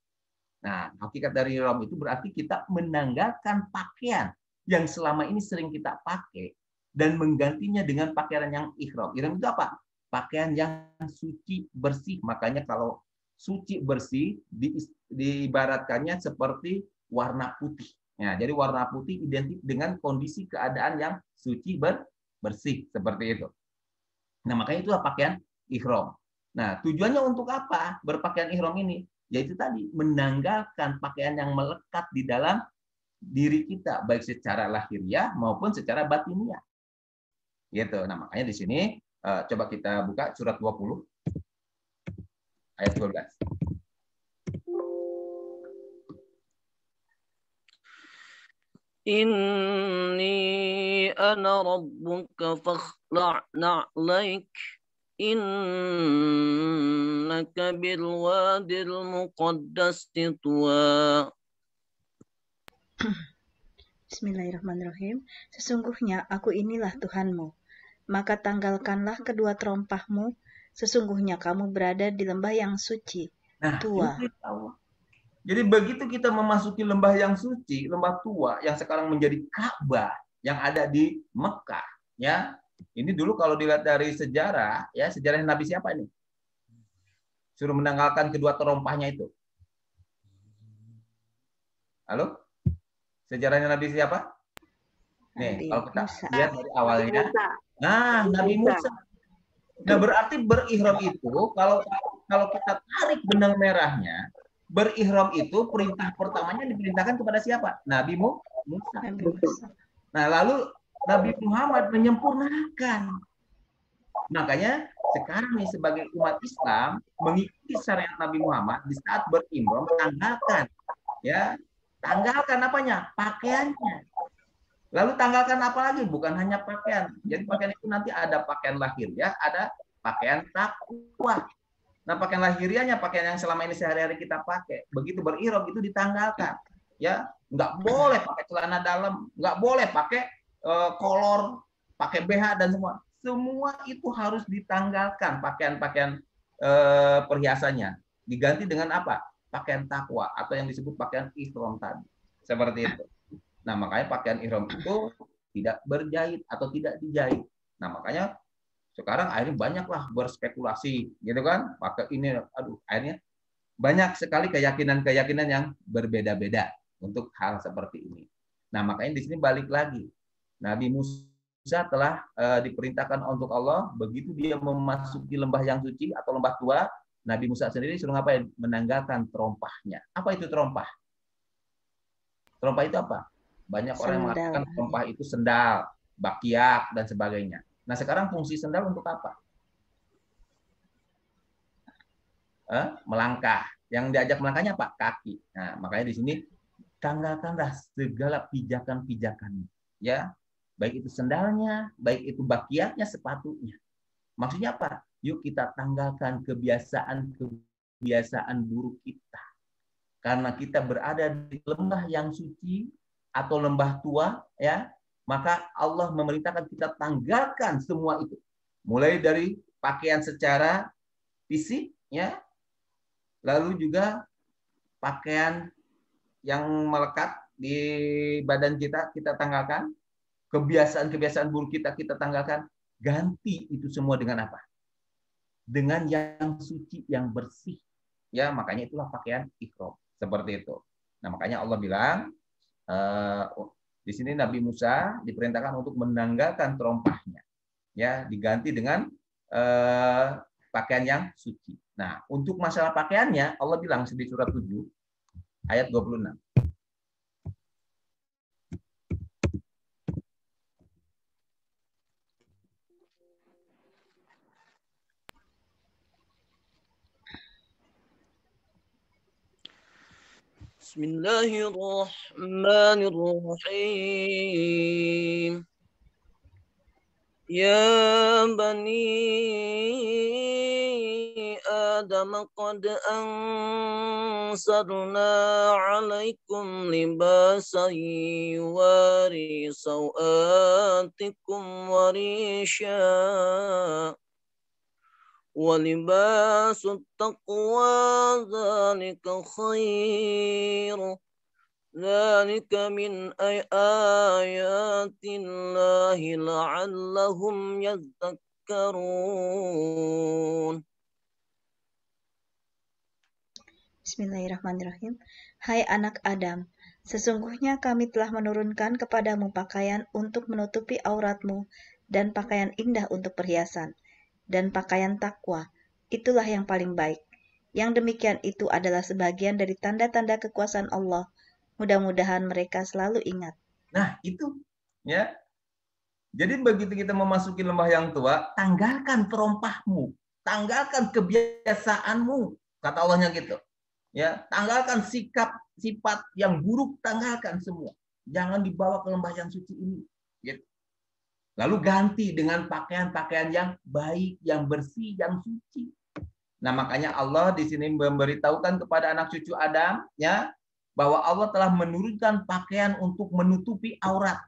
Nah, hakikat dari ihram itu berarti kita menanggalkan pakaian yang selama ini sering kita pakai dan menggantinya dengan pakaian yang ihram. Ihram itu apa? Pakaian yang suci, bersih. Makanya kalau suci, bersih, diibaratkannya seperti warna putih. Nah, jadi warna putih identik dengan kondisi keadaan yang suci, bersih. Seperti itu. Nah, makanya itulah pakaian ihram. Nah, tujuannya untuk apa berpakaian ihram ini? Yaitu tadi menanggalkan pakaian yang melekat di dalam diri kita baik secara lahiriah maupun secara batiniah. Gitu. Nah, makanya di sini coba kita buka surat 20 ayat 12. Inni ana rabbuka fakhla'na 'alaik innaka bil wadil muqaddas tuwa. Bismillahirrahmanirrahim. Sesungguhnya aku inilah Tuhanmu. Maka tanggalkanlah kedua terompahmu. Sesungguhnya kamu berada di lembah yang suci, tua. Jadi begitu kita memasuki lembah yang suci, lembah tua yang sekarang menjadi Ka'bah yang ada di Mekah, ya. Ini dulu kalau dilihat dari sejarah, ya, sejarah Nabi siapa ini? Suruh menanggalkan kedua terompahnya itu. Halo? Sejarahnya Nabi siapa? Nih, kalau kita lihat dari awalnya, nah, Nabi Musa. Nah, berarti berihram itu kalau kita tarik benang merahnya, berihram itu perintah pertamanya diperintahkan kepada siapa? Nabi Musa. Nah, lalu Nabi Muhammad menyempurnakan. Makanya sekarang nih sebagai umat Islam mengikuti syariat Nabi Muhammad di saat berihram tanggalkan ya Tanggalkan apanya? Pakaiannya. Lalu tanggalkan apa lagi? Bukan hanya pakaian. Jadi pakaian itu nanti ada pakaian lahiriah, ada pakaian takwa. Nah, pakaian lahiriahnya, pakaian yang selama ini sehari-hari kita pakai. Begitu berihram itu ditanggalkan. Ya, nggak boleh pakai celana dalam, nggak boleh pakai kolor, pakai BH dan semua. Semua itu harus ditanggalkan pakaian-pakaian perhiasannya. Diganti dengan apa? Pakaian takwa atau yang disebut pakaian ihram tadi. Seperti itu. Nah, makanya pakaian ihram itu tidak berjahit atau tidak dijahit. Nah, makanya sekarang akhirnya banyaklah berspekulasi, gitu kan? Pakai ini, aduh, akhirnya banyak sekali keyakinan-keyakinan yang berbeda-beda untuk hal seperti ini. Nah, makanya di sini balik lagi. Nabi Musa telah diperintahkan untuk Allah, begitu dia memasuki lembah yang suci atau lembah tua, Nabi Musa sendiri suruh ngapain? Menanggalkan terompahnya. Apa itu terompah? Terompah itu apa? Banyak orang yang Sendal. mengatakan terompah itu sendal, bakiak, dan sebagainya. Nah, sekarang fungsi sendal untuk apa? Melangkah. Yang diajak melangkahnya apa? Kaki. Nah, makanya di sini tanggalkanlah segala pijakan-pijakannya. Ya, baik itu sendalnya, baik itu bakiaknya, sepatunya. Maksudnya apa? Yuk kita tanggalkan kebiasaan buruk kita. Karena kita berada di lembah yang suci atau lembah tua, ya, maka Allah memerintahkan kita tanggalkan semua itu. Mulai dari pakaian secara fisik, ya, lalu juga pakaian yang melekat di badan kita tanggalkan, kebiasaan-kebiasaan buruk kita tanggalkan, ganti itu semua dengan apa? Dengan yang suci, yang bersih. Ya, makanya itulah pakaian ihram. Seperti itu. Nah, makanya Allah bilang, di sini Nabi Musa diperintahkan untuk menanggalkan terompahnya, ya, diganti dengan pakaian yang suci. Nah, untuk masalah pakaiannya Allah bilang di surat 7 ayat 26. Bismillahirrahmanirrahim. Ya bani Adam qad anzalna 'alaikum libasan yuwari sawatikum wa risha ولباس التقوى ذلك خير ذلك من آيات الله لعلهم يذكرون. Bismillahirrahmanirrahim. Hai anak Adam, sesungguhnya kami telah menurunkan kepadamu pakaian untuk menutupi auratmu dan pakaian indah untuk perhiasan dan pakaian takwa. Itulah yang paling baik. Yang demikian itu adalah sebagian dari tanda-tanda kekuasaan Allah. Mudah-mudahan mereka selalu ingat. Nah, itu, ya. Jadi begitu kita memasuki lembah yang tua, tanggalkan terompahmu, tanggalkan kebiasaanmu, kata Allahnya gitu. Ya, tanggalkan sifat yang buruk, tanggalkan semua. Jangan dibawa ke lembah yang suci ini. Gitu. Lalu ganti dengan pakaian-pakaian yang baik, yang bersih, yang suci. Nah, makanya Allah di sini memberitahukan kepada anak cucu Adam, ya, bahwa Allah telah menurunkan pakaian untuk menutupi aurat.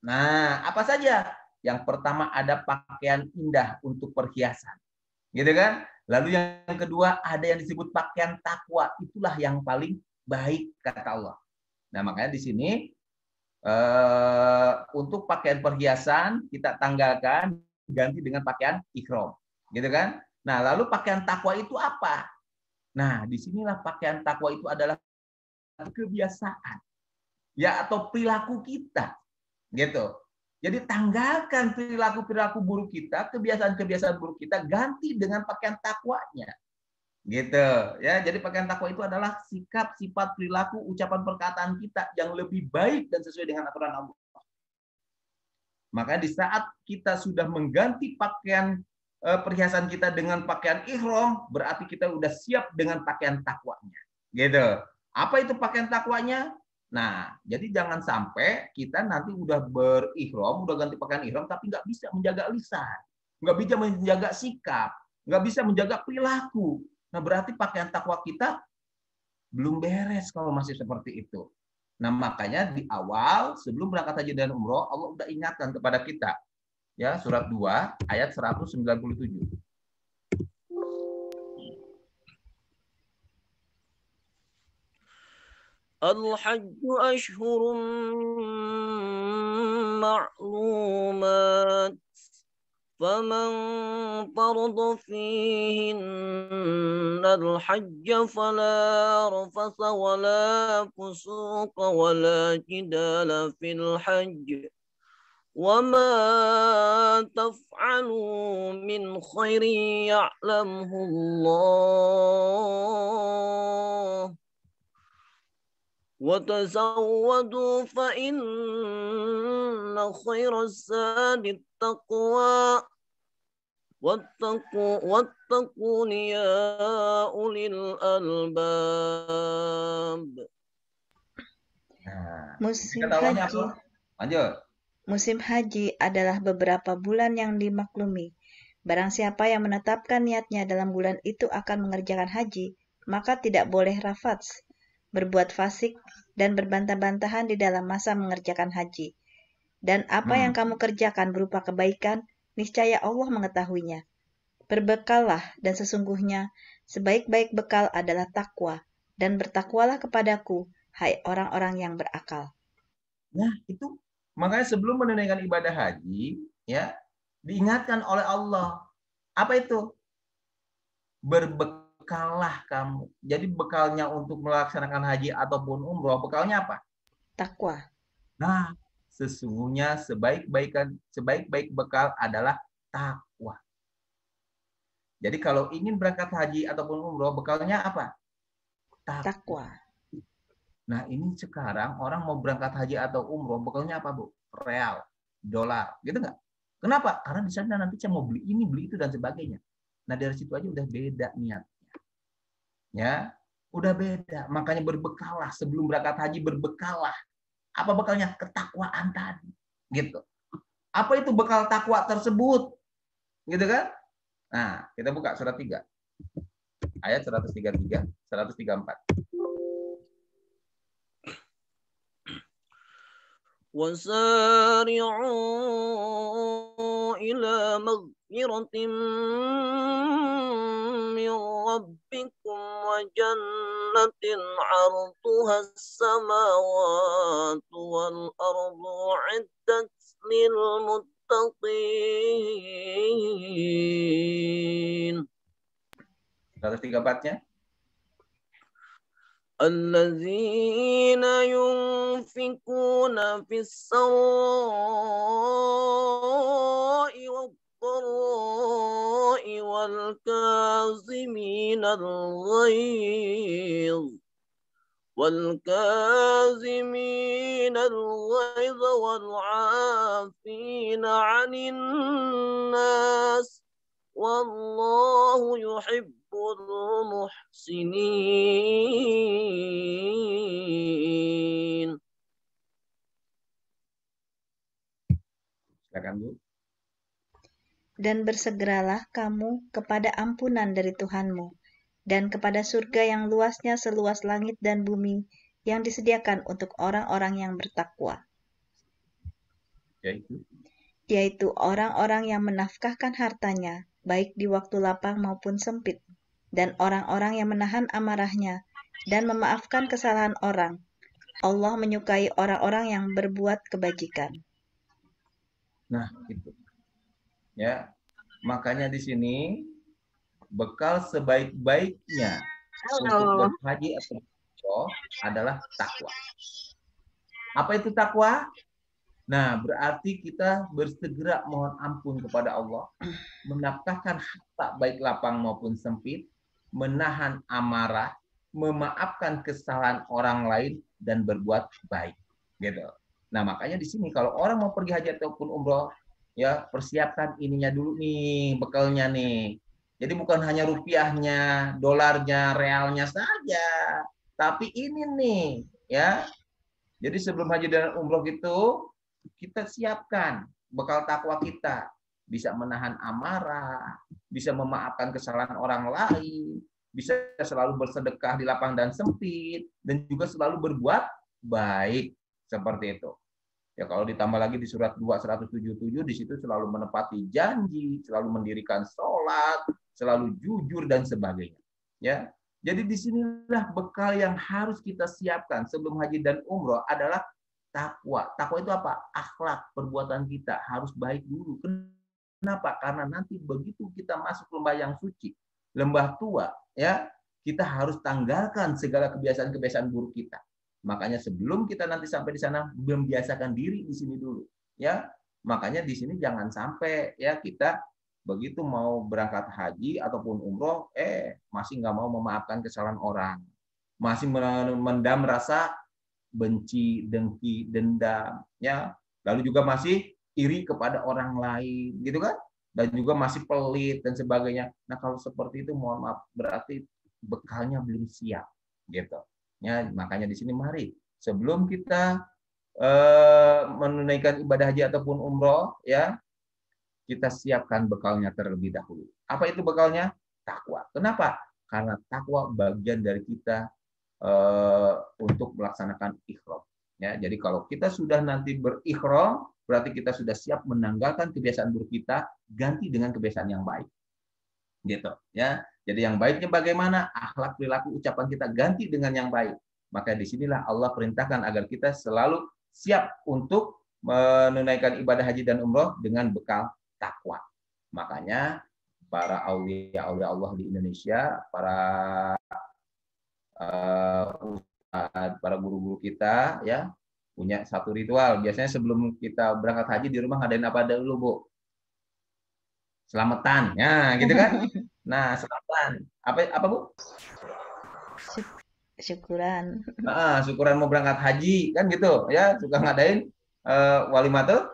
Nah, apa saja? Yang pertama ada pakaian indah untuk perhiasan. Gitu kan? Lalu yang kedua ada yang disebut pakaian takwa. Itulah yang paling baik, kata Allah. Nah, makanya di sini untuk pakaian perhiasan kita tanggalkan, ganti dengan pakaian ihram, gitu kan? Nah, lalu pakaian takwa itu apa? Nah, disinilah pakaian takwa itu adalah kebiasaan, ya, atau perilaku kita, gitu. Jadi tanggalkan perilaku buruk kita, kebiasaan buruk kita, ganti dengan pakaian takwanya. Gitu, ya. Jadi pakaian takwa itu adalah sikap, sifat, perilaku, ucapan, perkataan kita yang lebih baik dan sesuai dengan aturan Allah. Maka di saat kita sudah mengganti pakaian perhiasan kita dengan pakaian ihram, berarti kita sudah siap dengan pakaian takwanya. Gitu. Apa itu pakaian takwanya? Nah, jadi jangan sampai kita nanti udah berihram, udah ganti pakaian ihram, tapi nggak bisa menjaga lisan, nggak bisa menjaga sikap, nggak bisa menjaga perilaku. Nah, berarti pakaian takwa kita belum beres kalau masih seperti itu. Nah, makanya di awal sebelum berangkat haji dan umroh, Allah udah ingatkan kepada kita. Ya, surat 2 ayat 197. الحج أشهر معلومات فمن فرض فيهن الحج فلا رفث ولا فسوق ولا جدال في الحج وما تفعلوا من خير يعلمه الله وتزودوا فإن خير الزاد التقوى واتقون يا أولي الألباب. Musim haji. Lanjut. Musim haji adalah beberapa bulan yang dimaklumi. Barang siapa yang menetapkan niatnya dalam bulan itu akan mengerjakan haji, maka tidak boleh rafats, berbuat fasik, dan berbantah-bantahan di dalam masa mengerjakan haji. Dan apa yang kamu kerjakan berupa kebaikan, niscaya Allah mengetahuinya. Berbekallah, dan sesungguhnya sebaik-baik bekal adalah takwa, dan bertakwalah kepadaku, hai orang-orang yang berakal. Nah, itu makanya sebelum menunaikan ibadah haji, ya, diingatkan oleh Allah. Apa itu? Berbekallah kamu. Jadi bekalnya untuk melaksanakan haji ataupun umroh, bekalnya apa? Takwa. Nah, sesungguhnya sebaik-baik bekal adalah takwa. Jadi kalau ingin berangkat haji ataupun umroh, bekalnya apa? Takwa. Nah, ini sekarang orang mau berangkat haji atau umroh, bekalnya apa, Bu? Real, dolar, gitu nggak? Kenapa? Karena di sana nanti saya mau beli ini, beli itu, dan sebagainya. Nah, dari situ aja udah beda niatnya. Ya, udah beda. Makanya berbekallah, sebelum berangkat haji berbekallah. Apa bekalnya? Ketakwaan tadi. Gitu. Apa itu bekal takwa tersebut? Gitu kan? Nah, kita buka surat 3. Ayat 133, 134. وسارعوا إلى مغفرة من ربكم وجنة عرضها السماوات والأرض أعدت للمتقين. 134-nya. الذين ينفقون في السراء والضراء والكاظمين الغيظ والعافين عن الناس والله يحب المحسنين. Silakan, Bu. Dan bersegeralah kamu kepada ampunan dari Tuhanmu, dan kepada surga yang luasnya seluas langit dan bumi, yang disediakan untuk orang-orang yang bertakwa. Yaitu orang-orang yang menafkahkan hartanya, baik di waktu lapang maupun sempit, dan orang-orang yang menahan amarahnya, dan memaafkan kesalahan orang. Allah menyukai orang-orang yang berbuat kebajikan. Nah, itu. Ya, makanya di sini bekal sebaik-baiknya untuk berhaji atau umroh adalah takwa. Apa itu takwa? Nah, berarti kita bersegera mohon ampun kepada Allah, menafkahkan harta baik lapang maupun sempit, menahan amarah, memaafkan kesalahan orang lain, dan berbuat baik. Gitu. Nah, makanya di sini kalau orang mau pergi haji ataupun umroh, ya persiapkan ininya dulu nih, bekalnya nih. Jadi bukan hanya rupiahnya, dolarnya, realnya saja, tapi ini nih, ya Jadi sebelum haji dan umroh itu kita siapkan bekal takwa kita, bisa menahan amarah, bisa memaafkan kesalahan orang lain, bisa selalu bersedekah di lapang dan sempit, dan juga selalu berbuat baik seperti itu. Ya kalau ditambah lagi di surat 2 177 di situ selalu menepati janji, selalu mendirikan sholat, selalu jujur dan sebagainya. Ya, jadi disinilah bekal yang harus kita siapkan sebelum haji dan umroh adalah takwa. Takwa itu apa? Akhlak, perbuatan kita harus baik dulu. Kenapa? Karena nanti begitu kita masuk lembah yang suci, lembah tua, ya kita harus tanggalkan segala kebiasaan-kebiasaan buruk kita. Makanya sebelum kita nanti sampai di sana membiasakan diri di sini dulu, ya. Makanya di sini jangan sampai ya kita begitu mau berangkat haji ataupun umroh, masih nggak mau memaafkan kesalahan orang, masih mendam rasa benci, dengki, dendam, ya. Lalu juga masih iri kepada orang lain, gitu kan? Dan juga masih pelit dan sebagainya. Nah kalau seperti itu mohon maaf berarti bekalnya belum siap, gitu. Ya, makanya di sini mari sebelum kita menunaikan ibadah haji ataupun umroh, ya kita siapkan bekalnya terlebih dahulu. Apa itu bekalnya? Takwa. Kenapa? Karena takwa bagian dari kita untuk melaksanakan ihram. Ya, jadi kalau kita sudah nanti berihram, berarti kita sudah siap menanggalkan kebiasaan buruk kita, ganti dengan kebiasaan yang baik. Gitu, ya. Jadi yang baiknya bagaimana? Akhlak, perilaku, ucapan kita ganti dengan yang baik. Maka disinilah Allah perintahkan agar kita selalu siap untuk menunaikan ibadah haji dan umroh dengan bekal takwa. Makanya para aulia Allah di Indonesia, para para guru-guru kita, ya punya satu ritual. Biasanya sebelum kita berangkat haji di rumah ngadain apa dulu, Bu? Selamatan, ya gitu kan? Nah, selamatan. Apa Bu? Syukuran. Syukuran mau berangkat haji kan gitu, ya suka ngadain walimatul.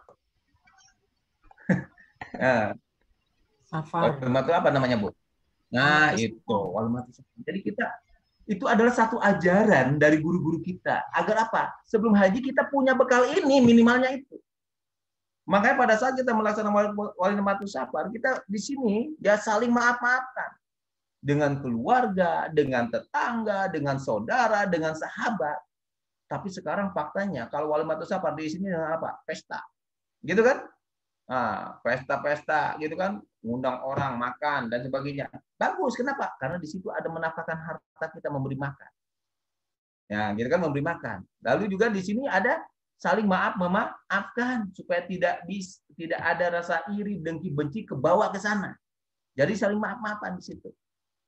Walimatul apa namanya Bu? Nah itu walimatul. Jadi kita itu adalah satu ajaran dari guru-guru kita agar apa? Sebelum haji kita punya bekal ini minimalnya itu. Makanya pada saat kita melaksanakan walimatul safar, kita di sini ya saling maaf-maafkan dengan keluarga, dengan tetangga, dengan saudara, dengan sahabat. Tapi sekarang faktanya kalau walimatul safar di sini apa? Pesta. Gitu kan? Nah, pesta-pesta gitu kan, ngundang orang makan dan sebagainya. Bagus, kenapa? Karena di situ ada menafkahkan harta kita memberi makan. Ya, gitu kan memberi makan. Lalu juga di sini ada saling memaafkan supaya tidak ada rasa iri, dengki, benci kebawa ke sana. Jadi saling maaf-maafan di situ.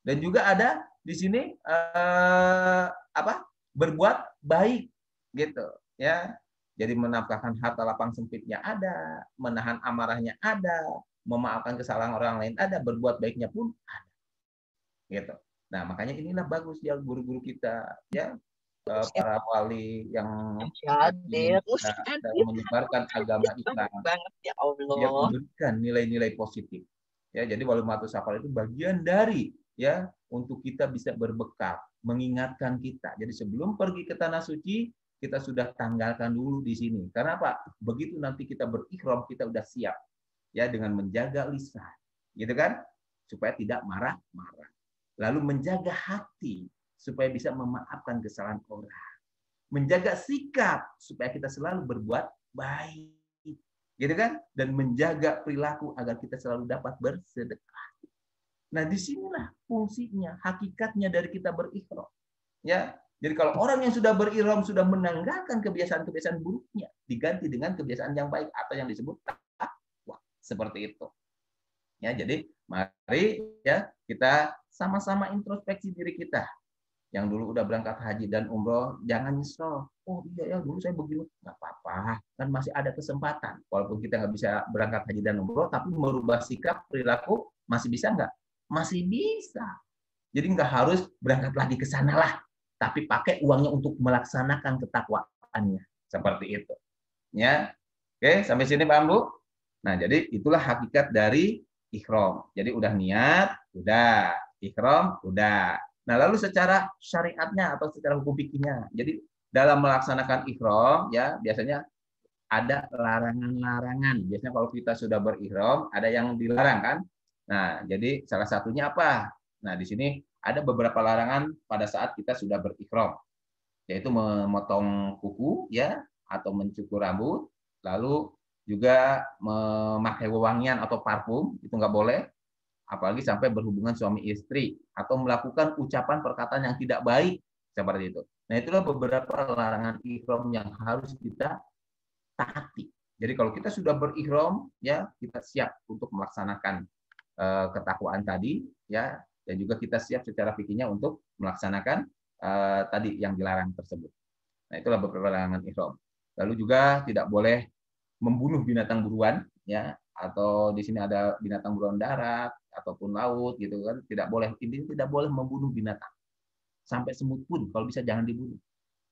Dan juga ada di sini berbuat baik gitu, ya. Jadi menafkahkan harta lapang sempitnya ada, menahan amarahnya ada, memaafkan kesalahan orang lain ada, berbuat baiknya pun ada. Gitu. Nah, makanya inilah bagus ya guru-guru kita, ya. Para wali yang menyebarkan agama Islam, yang memberikan nilai-nilai positif. Ya, jadi walimatul safar itu bagian dari ya untuk kita bisa berbekal, mengingatkan kita. Jadi sebelum pergi ke tanah suci, kita sudah tanggalkan dulu di sini. Karena apa? Begitu nanti kita berihram, kita udah siap ya dengan menjaga lisan, gitu kan? Supaya tidak marah-marah. Lalu menjaga hati supaya bisa memaafkan kesalahan orang. Menjaga sikap supaya kita selalu berbuat baik. Gitu kan? Dan menjaga perilaku agar kita selalu dapat bersedekah. Nah, disinilah fungsinya, hakikatnya dari kita berihram. Ya, jadi kalau orang yang sudah berihram sudah menanggalkan kebiasaan-kebiasaan buruknya, diganti dengan kebiasaan yang baik atau yang disebut takwa. Seperti itu. Ya, jadi mari ya kita sama-sama introspeksi diri kita. Yang dulu udah berangkat haji dan umroh, jangan nyesel. Oh iya ya, dulu saya begini. Nggak apa-apa, kan masih ada kesempatan. Walaupun kita nggak bisa berangkat haji dan umroh, tapi merubah sikap, perilaku, masih bisa nggak? Masih bisa. Jadi nggak harus berangkat lagi ke sana lah. Tapi pakai uangnya untuk melaksanakan ketakwaannya. Seperti itu. Ya. Oke, sampai sini Pak Bu. Nah, jadi itulah hakikat dari ihram. Jadi udah niat, udah. Ihram, udah. Nah, lalu secara syariatnya atau secara hukum fikihnya. Jadi dalam melaksanakan ihram ya biasanya ada larangan-larangan. Biasanya kalau kita sudah berihram ada yang dilarang kan. Nah, jadi salah satunya apa? Nah, di sini ada beberapa larangan pada saat kita sudah berihram, yaitu memotong kuku ya atau mencukur rambut, lalu juga memakai wewangian atau parfum itu nggak boleh, apalagi sampai berhubungan suami istri atau melakukan ucapan perkataan yang tidak baik seperti itu. Nah, itulah beberapa larangan ihram yang harus kita taati. Jadi kalau kita sudah berihram ya kita siap untuk melaksanakan ketakwaan tadi ya, dan juga kita siap secara fikihnya untuk melaksanakan tadi yang dilarang tersebut. Nah, itulah beberapa larangan ihram. Lalu juga tidak boleh membunuh binatang buruan ya, atau di sini ada binatang buruan darat ataupun laut gitu kan, tidak boleh, intinya tidak boleh membunuh binatang. Sampai semut pun kalau bisa jangan dibunuh.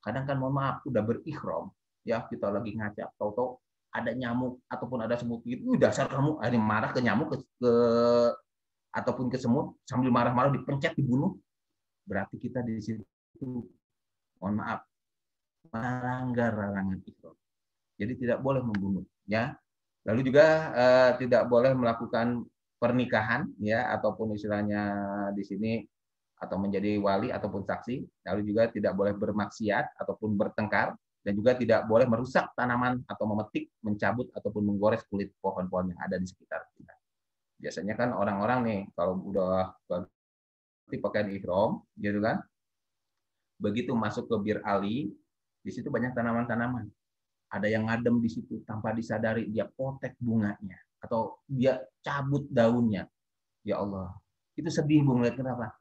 Kadang kan mohon maaf udah berihram ya, kita lagi ngajak tahu-tahu ada nyamuk ataupun ada semut gitu, dasar kamu, ini marah ke nyamuk ke ataupun ke semut sambil marah-marah dipencet dibunuh, berarti kita di situ mohon maaf melanggar larangan ihram. Jadi tidak boleh membunuh ya. Lalu juga tidak boleh melakukan pernikahan ya, ataupun istilahnya di sini atau menjadi wali ataupun saksi. Lalu juga tidak boleh bermaksiat ataupun bertengkar, dan juga tidak boleh merusak tanaman atau memetik, mencabut ataupun menggores kulit pohon-pohon yang ada di sekitar kita. Biasanya kan orang-orang nih kalau udah berarti pakaian ihram gitu kan, begitu masuk ke Bir Ali, di situ banyak tanaman-tanaman. Ada yang ngadem di situ tanpa disadari dia potek bunganya atau dia cabut daunnya. Ya Allah, itu sedih Bung, lihat kenapa?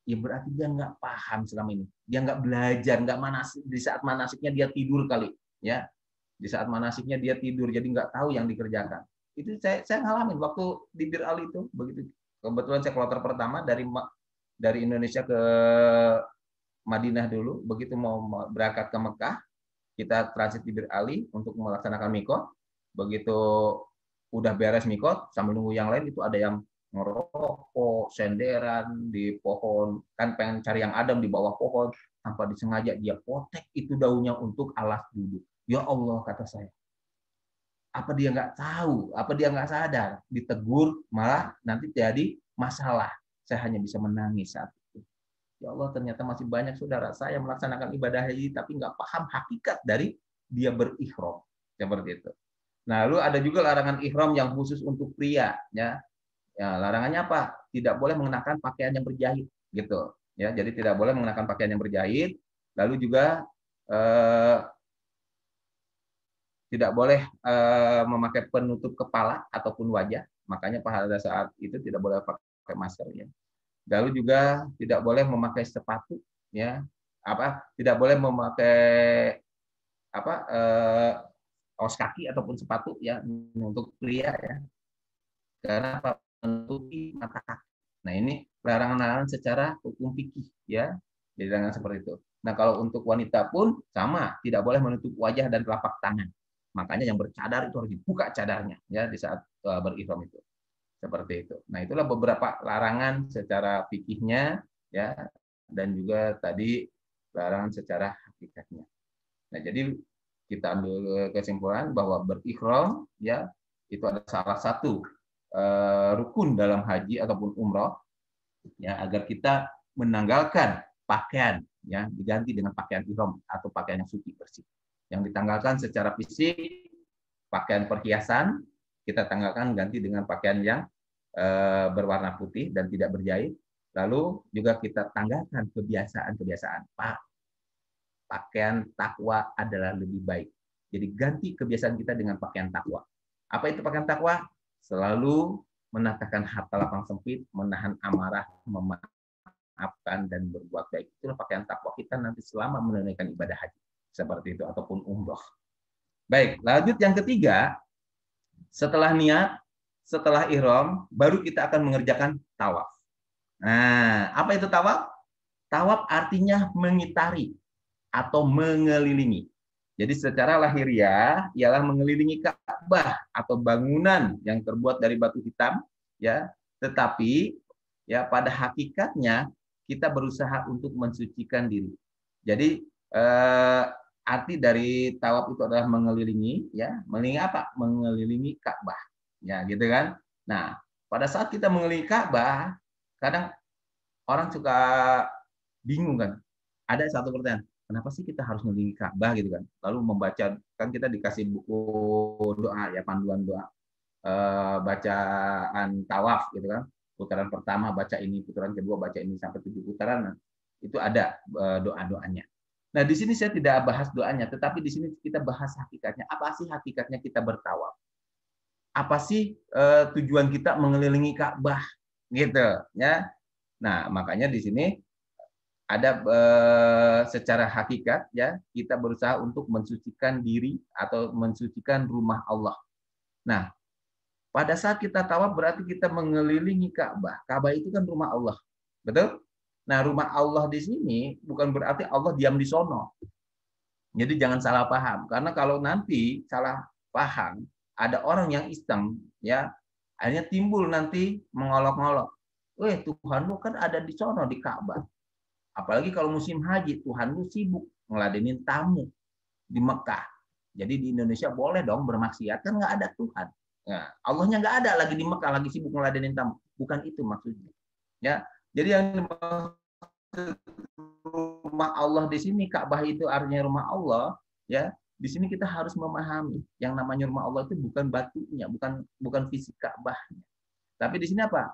Ya berarti dia nggak paham selama ini. Dia nggak belajar, nggak manasik. Di saat manasiknya dia tidur kali, ya. Di saat manasiknya dia tidur, jadi nggak tahu yang dikerjakan. Itu saya ngalamin waktu di Bir Ali itu, begitu. Kebetulan saya kloter pertama dari Indonesia ke Madinah dulu, begitu mau berangkat ke Mekah, kita transit di Bir Ali untuk melaksanakan mikot. Begitu udah beres mikot, sambil nunggu yang lain itu ada yang ngerokok, senderan di pohon, kan pengen cari yang adem di bawah pohon, tanpa disengaja dia potek itu daunnya untuk alas duduk. Ya Allah, kata saya. Apa dia nggak tahu, apa dia nggak sadar, ditegur malah nanti jadi masalah. Saya hanya bisa menangis saat itu. Ya Allah, ternyata masih banyak saudara saya melaksanakan ibadah haji tapi nggak paham hakikat dari dia berihram seperti itu. Nah, lalu ada juga larangan ihram yang khusus untuk pria, ya. Ya, larangannya apa? Tidak boleh mengenakan pakaian yang berjahit, gitu. Ya, jadi tidak boleh mengenakan pakaian yang berjahit. Lalu juga tidak boleh memakai penutup kepala ataupun wajah. Makanya pada saat itu tidak boleh pakai masker, ya. Lalu juga tidak boleh memakai sepatu, ya. Tidak boleh memakai kaos kaki ataupun sepatu ya untuk pria ya. Karena menutupi mata kaki. Nah, ini larangan-larangan secara hukum fikih ya. Jadi larangan seperti itu. Nah, kalau untuk wanita pun sama, tidak boleh menutup wajah dan telapak tangan. Makanya yang bercadar itu harus dibuka cadarnya ya di saat berihram itu. Seperti itu. Nah, itulah beberapa larangan secara fikihnya ya, dan juga tadi larangan secara hakikatnya. Nah, jadi kita ambil kesimpulan bahwa berihram ya itu adalah salah satu rukun dalam haji ataupun umroh ya, agar kita menanggalkan pakaian ya diganti dengan pakaian ihram atau pakaian yang suci bersih. Yang ditanggalkan secara fisik pakaian perhiasan, kita tanggalkan ganti dengan pakaian yang berwarna putih dan tidak berjahit. Lalu juga kita tanggalkan kebiasaan-kebiasaan. Pakaian takwa adalah lebih baik. Jadi ganti kebiasaan kita dengan pakaian takwa. Apa itu pakaian takwa? Selalu menatakan harta lapang sempit, menahan amarah, memaafkan, dan berbuat baik. Itulah pakaian takwa kita nanti selama menunaikan ibadah haji. Seperti itu, ataupun umroh. Baik, lanjut yang ketiga. Setelah niat, setelah ihram, baru kita akan mengerjakan tawaf. Nah, apa itu tawaf? Tawaf artinya mengitari atau mengelilingi. Jadi secara lahiriah ialah mengelilingi Ka'bah atau bangunan yang terbuat dari batu hitam, ya. Tetapi ya pada hakikatnya kita berusaha untuk mensucikan diri. Jadi arti dari tawaf itu adalah mengelilingi, ya, mengelilingi apa? Mengelilingi Ka'bah, ya, gitu kan? Nah, pada saat kita mengelilingi Ka'bah, kadang orang suka bingung kan? Ada satu pertanyaan, kenapa sih kita harus mengelilingi Ka'bah gitu kan? Lalu membaca, kan kita dikasih buku doa, ya, panduan doa, bacaan tawaf gitu kan? Putaran pertama baca ini, putaran kedua baca ini sampai 7 putaran. Itu ada doa-doanya. Nah, di sini saya tidak bahas doanya, tetapi di sini kita bahas hakikatnya. Apa sih hakikatnya kita bertawaf? Apa sih tujuan kita mengelilingi Ka'bah? Gitu, ya. Nah, makanya di sini ada secara hakikat, ya, kita berusaha untuk mensucikan diri atau mensucikan rumah Allah. Nah, pada saat kita tawaf berarti kita mengelilingi Ka'bah. Ka'bah itu kan rumah Allah. Betul? Nah, rumah Allah di sini bukan berarti Allah diam di sono. Jadi jangan salah paham. Karena kalau nanti salah paham, ada orang yang iseng, ya, akhirnya timbul nanti mengolok-ngolok. Tuhanmu kan ada di sono di Ka'bah. Apalagi kalau musim haji, Tuhanmu sibuk ngeladenin tamu di Mekah. Jadi di Indonesia boleh dong bermaksiat, kan nggak ada Tuhan. Nah, Allahnya nggak ada lagi di Mekah, lagi sibuk ngeladenin tamu. Bukan itu maksudnya. Ya, jadi yang rumah Allah di sini, Ka'bah itu artinya rumah Allah, ya. Di sini kita harus memahami yang namanya rumah Allah itu bukan batunya, bukan fisik Ka'bahnya. Tapi di sini apa?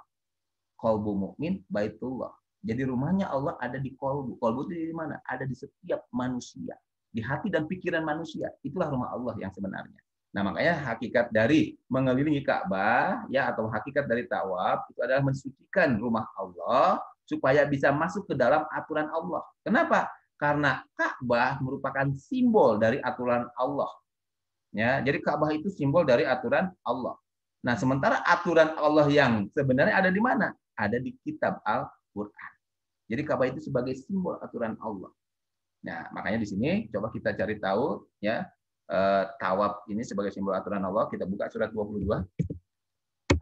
Qalbu mukmin baitullah. Jadi rumahnya Allah ada di qalbu. Qalbu itu di mana? Ada di setiap manusia, di hati dan pikiran manusia. Itulah rumah Allah yang sebenarnya. Nah, makanya hakikat dari mengelilingi Ka'bah, ya, atau hakikat dari tawaf itu adalah mensucikan rumah Allah supaya bisa masuk ke dalam aturan Allah. Kenapa? Karena Ka'bah merupakan simbol dari aturan Allah. Ya, jadi Ka'bah itu simbol dari aturan Allah. Nah, sementara aturan Allah yang sebenarnya ada di mana? Ada di kitab Al-Qur'an. Jadi Ka'bah itu sebagai simbol aturan Allah. Nah, makanya di sini coba kita cari tahu, ya, tawaf ini sebagai simbol aturan Allah. Kita buka surat 22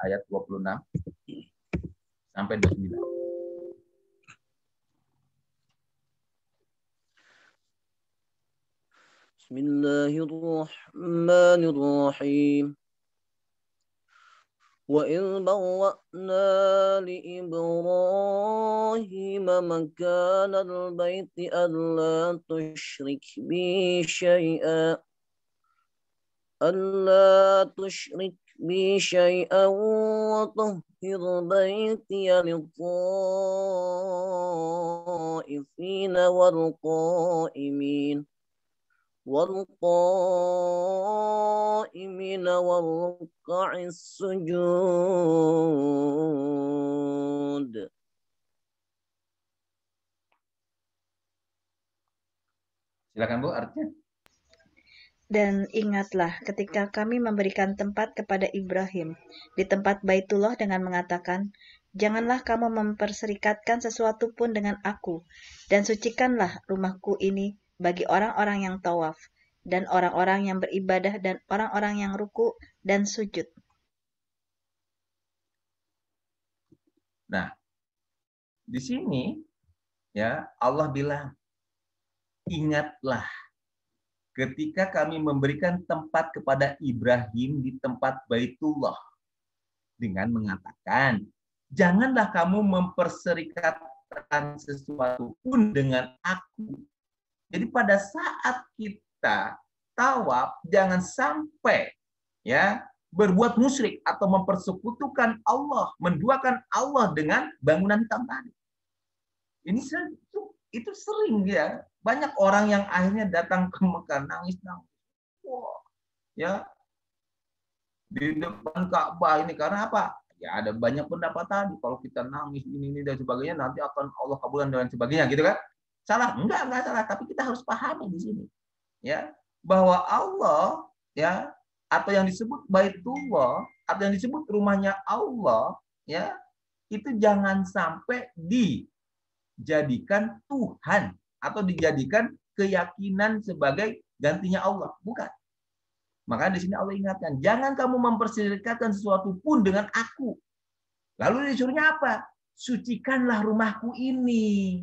ayat 26 sampai 29. Bismillahirrahmanirrahim. وإذ بوأنا لإبراهيم مكان البيت ألا تشرك بي شيئا وطهر بيتي للطائفين والركع السجود. Silakan Bu, artinya. Dan ingatlah ketika kami memberikan tempat kepada Ibrahim di tempat Baitullah dengan mengatakan, janganlah kamu memperserikatkan sesuatu pun dengan aku, dan sucikanlah rumahku ini bagi orang-orang yang tawaf, dan orang-orang yang beribadah, dan orang-orang yang ruku dan sujud. Nah, di sini, ya, Allah bilang, ingatlah ketika kami memberikan tempat kepada Ibrahim di tempat Baitullah dengan mengatakan, janganlah kamu memperserikatkan sesuatu pun dengan aku. Jadi pada saat kita tawaf, jangan sampai, ya, berbuat musyrik atau mempersekutukan Allah, menduakan Allah dengan bangunan hitam tadi. Ini itu sering, ya. Banyak orang yang akhirnya datang ke Mekah nangis. Wah, ya, di depan Ka'bah ini karena apa? Ya ada banyak pendapat tadi, kalau kita nangis ini dan sebagainya nanti akan Allah kabulkan dan sebagainya, gitu kan? Salah? Enggak salah, tapi kita harus pahami di sini, ya, bahwa Allah, ya, atau yang disebut Baitullah, atau yang disebut rumahnya Allah, ya, itu jangan sampai dijadikan Tuhan atau dijadikan keyakinan sebagai gantinya Allah, bukan. Maka di sini Allah ingatkan, jangan kamu memperserikatkan sesuatu pun dengan aku. Lalu disuruhnya apa? Sucikanlah rumahku ini.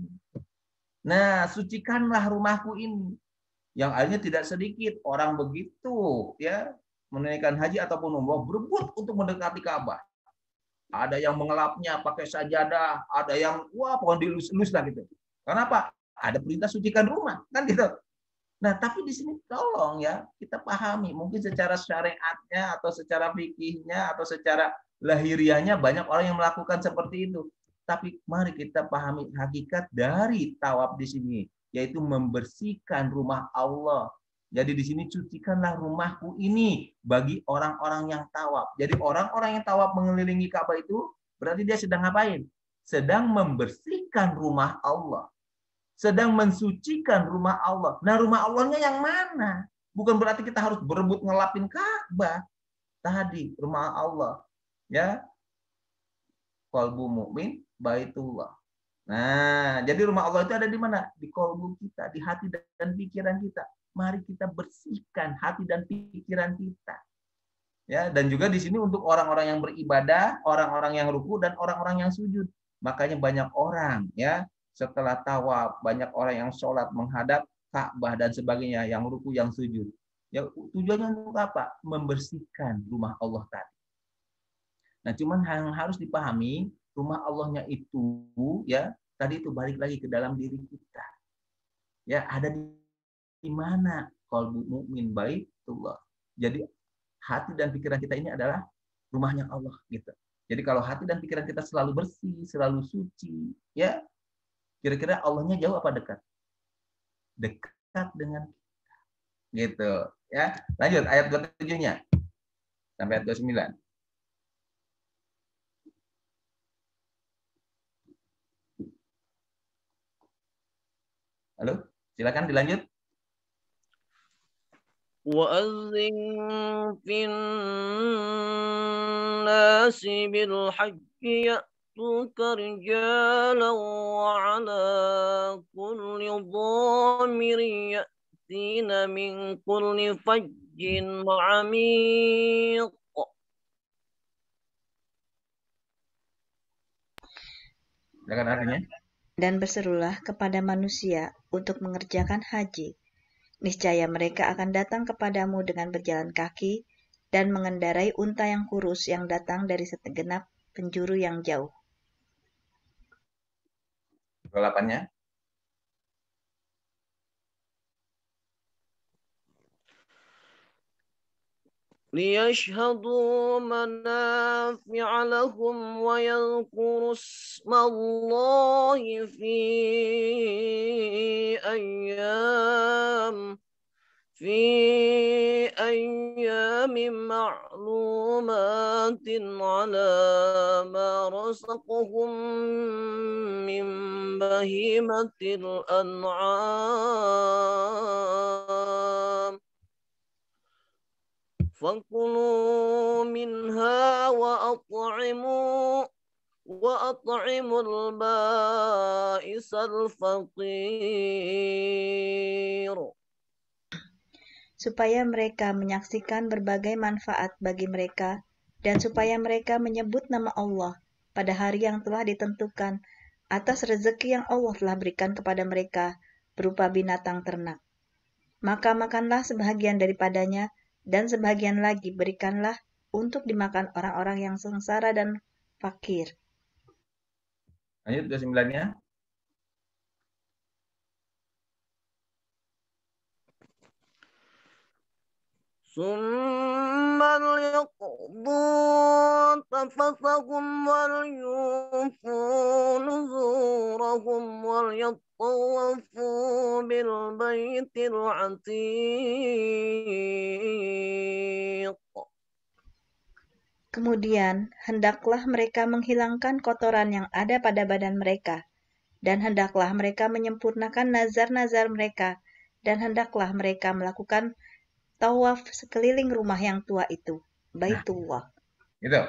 Nah, sucikanlah rumahku ini. Yang akhirnya tidak sedikit orang begitu ya menunaikan haji ataupun umroh berebut untuk mendekati Ka'bah. Ada yang mengelapnya pakai sajadah, ada yang wah pokoknya dilus-lus lah gitu. Kenapa? Ada perintah sucikan rumah, kan gitu. Nah, tapi di sini tolong ya kita pahami, mungkin secara syariatnya atau secara fikihnya atau secara lahiriahnya banyak orang yang melakukan seperti itu. Tapi mari kita pahami hakikat dari tawaf di sini, yaitu membersihkan rumah Allah. Jadi di sini cucikanlah rumahku ini bagi orang-orang yang tawaf. Jadi orang-orang yang tawaf mengelilingi Ka'bah itu berarti dia sedang ngapain? Sedang membersihkan rumah Allah. Sedang mensucikan rumah Allah. Nah, rumah Allahnya yang mana? Bukan berarti kita harus berebut ngelapin Ka'bah. Tadi rumah Allah, ya. Qalbu mukmin baitullah. Nah, jadi rumah Allah itu ada di mana? Di qalbu kita, di hati dan pikiran kita. Mari kita bersihkan hati dan pikiran kita. Ya, dan juga di sini untuk orang-orang yang beribadah, orang-orang yang ruku dan orang-orang yang sujud. Makanya banyak orang ya setelah tawaf, banyak orang yang sholat menghadap Ka'bah dan sebagainya, yang ruku, yang sujud. Ya, tujuannya untuk apa? Membersihkan rumah Allah tadi. Nah, cuman yang harus dipahami, rumah Allahnya itu ya, tadi itu balik lagi ke dalam diri kita. Ya, ada di mana? Qalbu mukmin baitullah. Jadi hati dan pikiran kita ini adalah rumahnya Allah gitu. Jadi kalau hati dan pikiran kita selalu bersih, selalu suci, ya kira-kira Allahnya jauh apa dekat? Dekat dengan kita. Gitu. Ya, lanjut ayat 27-nya sampai ayat 29. Halo, silakan dilanjut. وأذن في الناس بالحج يأتوك رجالا وعلى كل ضامر يأتين من كل فج عميق. Silakan artinya. Dan berserulah kepada manusia untuk mengerjakan haji. Niscaya mereka akan datang kepadamu dengan berjalan kaki dan mengendarai unta yang kurus yang datang dari segenap penjuru yang jauh. Kelapannya. ليشهدوا منافع لهم ويذكروا اسم الله في أيام معلومات على ما رزقهم من بهيمة الأنعام فكلوا منها وأطعموا البائس الفقير. Supaya mereka menyaksikan berbagai manfaat bagi mereka dan supaya mereka menyebut nama Allah pada hari yang telah ditentukan atas rezeki yang Allah telah berikan kepada mereka berupa binatang ternak. Maka makanlah sebahagian daripadanya dan sebahagian lagi berikanlah untuk dimakan orang-orang yang sengsara dan fakir. Lanjut 29-nya. ثم ليقضوا تفثهم وليوفوا نذورهم وليطوفوا بالبيت العتيق. Kemudian, hendaklah mereka menghilangkan kotoran yang ada pada badan mereka, dan hendaklah mereka menyempurnakan nazar-nazar mereka, dan hendaklah mereka melakukan tawaf sekeliling rumah yang tua itu, Baitullah. Gitu.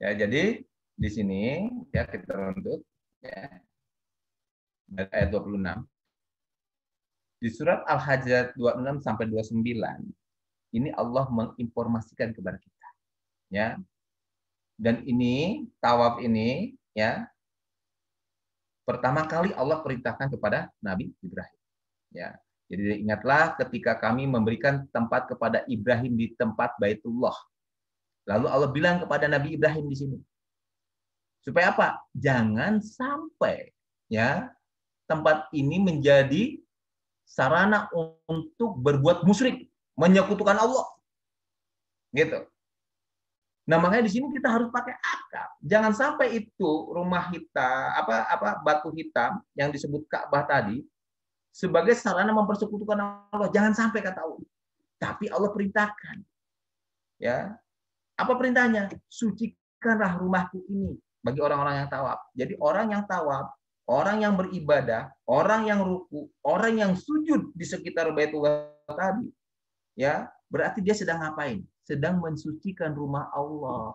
Ya, jadi di sini ya kita runtut ya ayat 26. Di surat Al-Hajj 26 sampai 29 ini Allah menginformasikan kepada kita. Ya. Dan ini tawaf ini ya pertama kali Allah perintahkan kepada Nabi Ibrahim. Ya. Jadi ingatlah ketika kami memberikan tempat kepada Ibrahim di tempat Baitullah. Lalu Allah bilang kepada Nabi Ibrahim di sini, supaya apa? Jangan sampai ya tempat ini menjadi sarana untuk berbuat musyrik, menyekutukan Allah. Gitu. Nah, makanya di sini kita harus pakai akal. Jangan sampai itu rumah hitam, batu hitam yang disebut Ka'bah tadi sebagai sarana mempersekutukan Allah. Jangan sampai kata Allah. Tapi Allah perintahkan. Ya. Apa perintahnya? Sucikanlah rumahku ini bagi orang-orang yang tawaf. Jadi orang yang tawaf, orang yang beribadah, orang yang ruku, orang yang sujud di sekitar Baitullah tadi, ya, berarti dia sedang ngapain? Sedang mensucikan rumah Allah.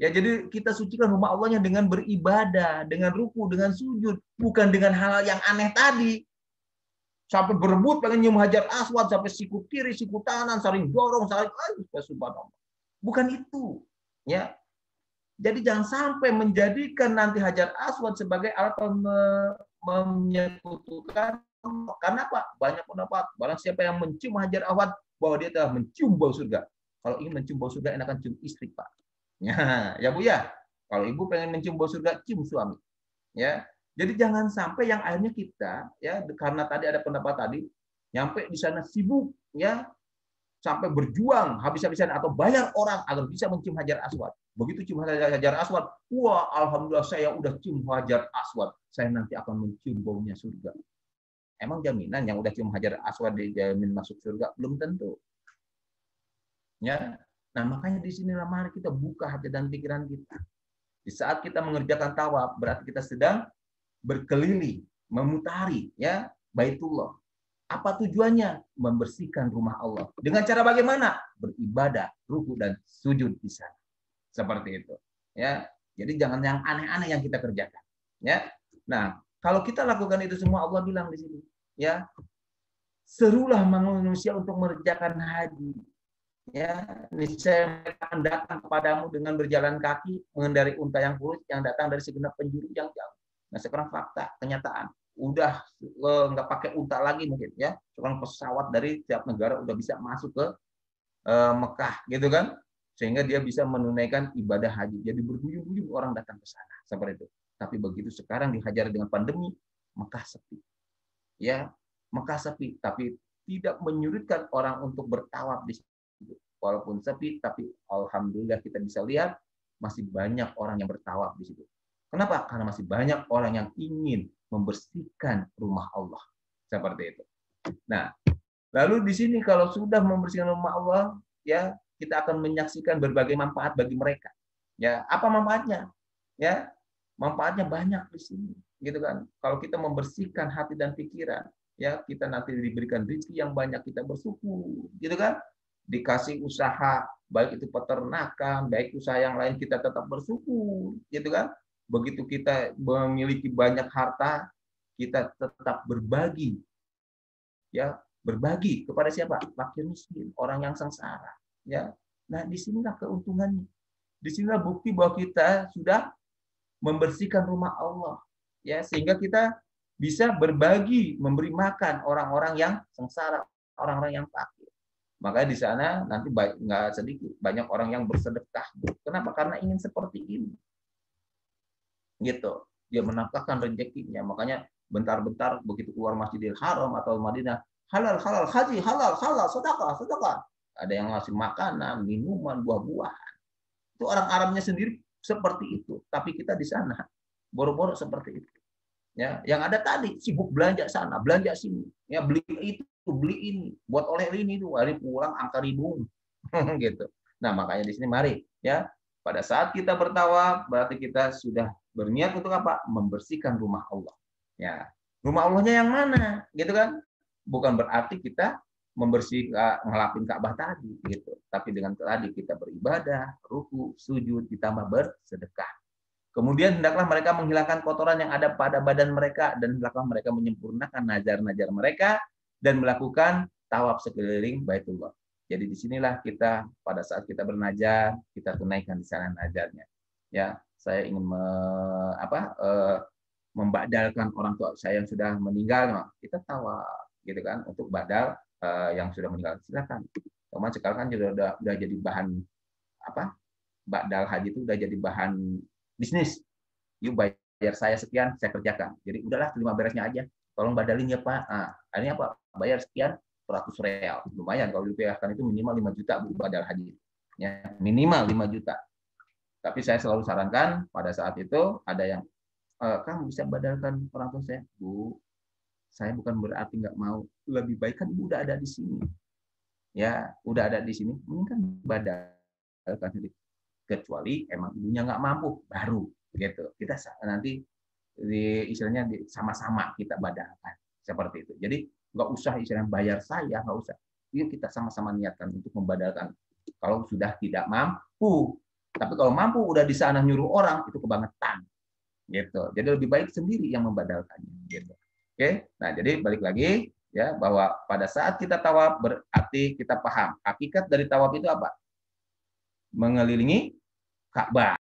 Ya, jadi kita sucikan rumah Allahnya dengan beribadah, dengan ruku, dengan sujud, bukan dengan hal yang aneh tadi. Sampai berebut pengen nyium Hajar Aswad, sampai siku kiri, siku kanan, saling dorong, saling subhanallah. Bukan itu, ya. Jadi jangan sampai menjadikan nanti Hajar Aswad sebagai alat menyekutukan. Karena apa? Banyak pendapat. Barang siapa yang mencium Hajar Aswad bahwa dia telah mencium bau surga. Kalau ingin mencium bau surga, enakan cium istri, Pak. Ya Bu ya. Kalau ibu pengen mencium bau surga, cium suami. Ya. Jadi jangan sampai yang akhirnya kita, ya, karena tadi ada pendapat tadi, nyampe di sana sibuk, ya, sampai berjuang habis-habisan atau bayar orang agar bisa mencium Hajar Aswad. Begitu cium Hajar Aswad, wah, alhamdulillah saya udah cium Hajar Aswad, saya nanti akan mencium baunya surga. Emang jaminan yang udah cium Hajar Aswad dijamin masuk surga? Belum tentu. Ya, nah makanya di sinilah mari kita buka hati dan pikiran kita. Di saat kita mengerjakan tawaf, berarti kita sedang berkeliling, memutari, ya, Baitullah. Apa tujuannya? Membersihkan rumah Allah. Dengan cara bagaimana? Beribadah, ruku dan sujud di sana. Seperti itu. Ya, jadi jangan yang aneh-aneh yang kita kerjakan. Ya, nah kalau kita lakukan itu semua, Allah bilang di sini, ya, serulah manusia untuk mengerjakan haji. Ya, niscaya mereka akan datang kepadamu dengan berjalan kaki, mengendarai unta yang kurus yang datang dari segenap penjuru yang jauh. Nah, sekarang fakta, kenyataan, udah nggak pakai unta lagi mungkin, ya. Sekarang pesawat dari tiap negara udah bisa masuk ke Mekah, gitu kan? Sehingga dia bisa menunaikan ibadah haji. Jadi berhuyung-huyung orang datang ke sana, seperti itu. Tapi begitu sekarang dihajar dengan pandemi, Mekah sepi. Ya, Mekah sepi, tapi tidak menyurutkan orang untuk bertawaf di situ. Walaupun sepi, tapi alhamdulillah kita bisa lihat masih banyak orang yang bertawaf di situ. Kenapa? Karena masih banyak orang yang ingin membersihkan rumah Allah. Seperti itu. Nah, lalu di sini kalau sudah membersihkan rumah Allah, ya, kita akan menyaksikan berbagai manfaat bagi mereka. Ya, apa manfaatnya? Ya, manfaatnya banyak di sini, gitu kan? Kalau kita membersihkan hati dan pikiran, ya, kita nanti diberikan rezeki yang banyak, kita bersyukur, gitu kan? Dikasih usaha, baik itu peternakan, baik usaha yang lain, kita tetap bersyukur, gitu kan? Begitu kita memiliki banyak harta, kita tetap berbagi, ya, berbagi kepada siapa? Fakir miskin, orang yang sengsara, ya. Nah, disinilah keuntungannya, disinilah bukti bahwa kita sudah membersihkan rumah Allah, ya, sehingga kita bisa berbagi, memberi makan orang-orang yang sengsara, orang-orang yang fakir. Makanya di sana nanti nggak sedikit banyak orang yang bersedekah. Kenapa? Karena ingin seperti ini. Gitu. Dia menafkahkan rezekinya. Makanya bentar-bentar begitu keluar Masjidil Haram atau Madinah, halal, halal, haji, halal, halal, sedekah, sedekah. Ada yang ngasih makanan, minuman, buah-buahan. Itu orang Arabnya sendiri seperti itu. Tapi kita di sana boro-boro seperti itu. Ya, yang ada tadi sibuk belanja sana, belanja sini, ya, beli itu, beli ini, buat oleh ini tuh, hari pulang angka ribu, gitu. Nah, makanya di sini mari, ya, pada saat kita bertawaf berarti kita sudah berniat untuk apa? Membersihkan rumah Allah. Ya, rumah Allahnya yang mana, gitu kan? Bukan berarti kita membersihkan, ngelapin Ka'bah tadi, gitu. Tapi dengan tadi kita beribadah, ruku, sujud, ditambah bersedekah. Kemudian hendaklah mereka menghilangkan kotoran yang ada pada badan mereka dan hendaklah mereka menyempurnakan najar-najar mereka dan melakukan tawaf sekeliling Baitullah. Jadi disinilah kita pada saat kita bernajar, kita tunaikan di sana najarnya. Ya, saya ingin membadalkan orang tua saya yang sudah meninggal, kita tawaf gitu kan untuk badal yang sudah meninggal. Silakan. Teman sekarang kan juga udah jadi bahan apa? Badal haji itu udah jadi bahan bisnis. Yuk bayar saya sekian, saya kerjakan. Jadi udahlah terima beresnya aja. Tolong badalin ya Pak. Nah, akhirnya Pak bayar sekian 100 real. Lumayan kalau dibayarkan itu minimal 5 juta Bu badal haji. Ya, minimal 5 juta. Tapi saya selalu sarankan pada saat itu ada yang Kang bisa badalkan orang tua saya. Bu, saya bukan berarti nggak mau. Lebih baik kan Ibu udah ada di sini. Ya, udah ada di sini. Mending kan badalkan sendiri. Kecuali emang ibunya nggak mampu, baru gitu. Kita nanti istilahnya sama-sama kita badalkan. Seperti itu. Jadi nggak usah istilahnya bayar saya, nggak usah. Yuk kita sama-sama niatkan untuk membadalkan. Kalau sudah tidak mampu. Tapi kalau mampu udah di sana nyuruh orang, itu kebangetan. Gitu. Jadi lebih baik sendiri yang membadalkannya. Gitu. Oke. Nah, jadi balik lagi ya bahwa pada saat kita tawaf berarti kita paham hakikat dari tawaf itu apa? Mengelilingi Ka'bah.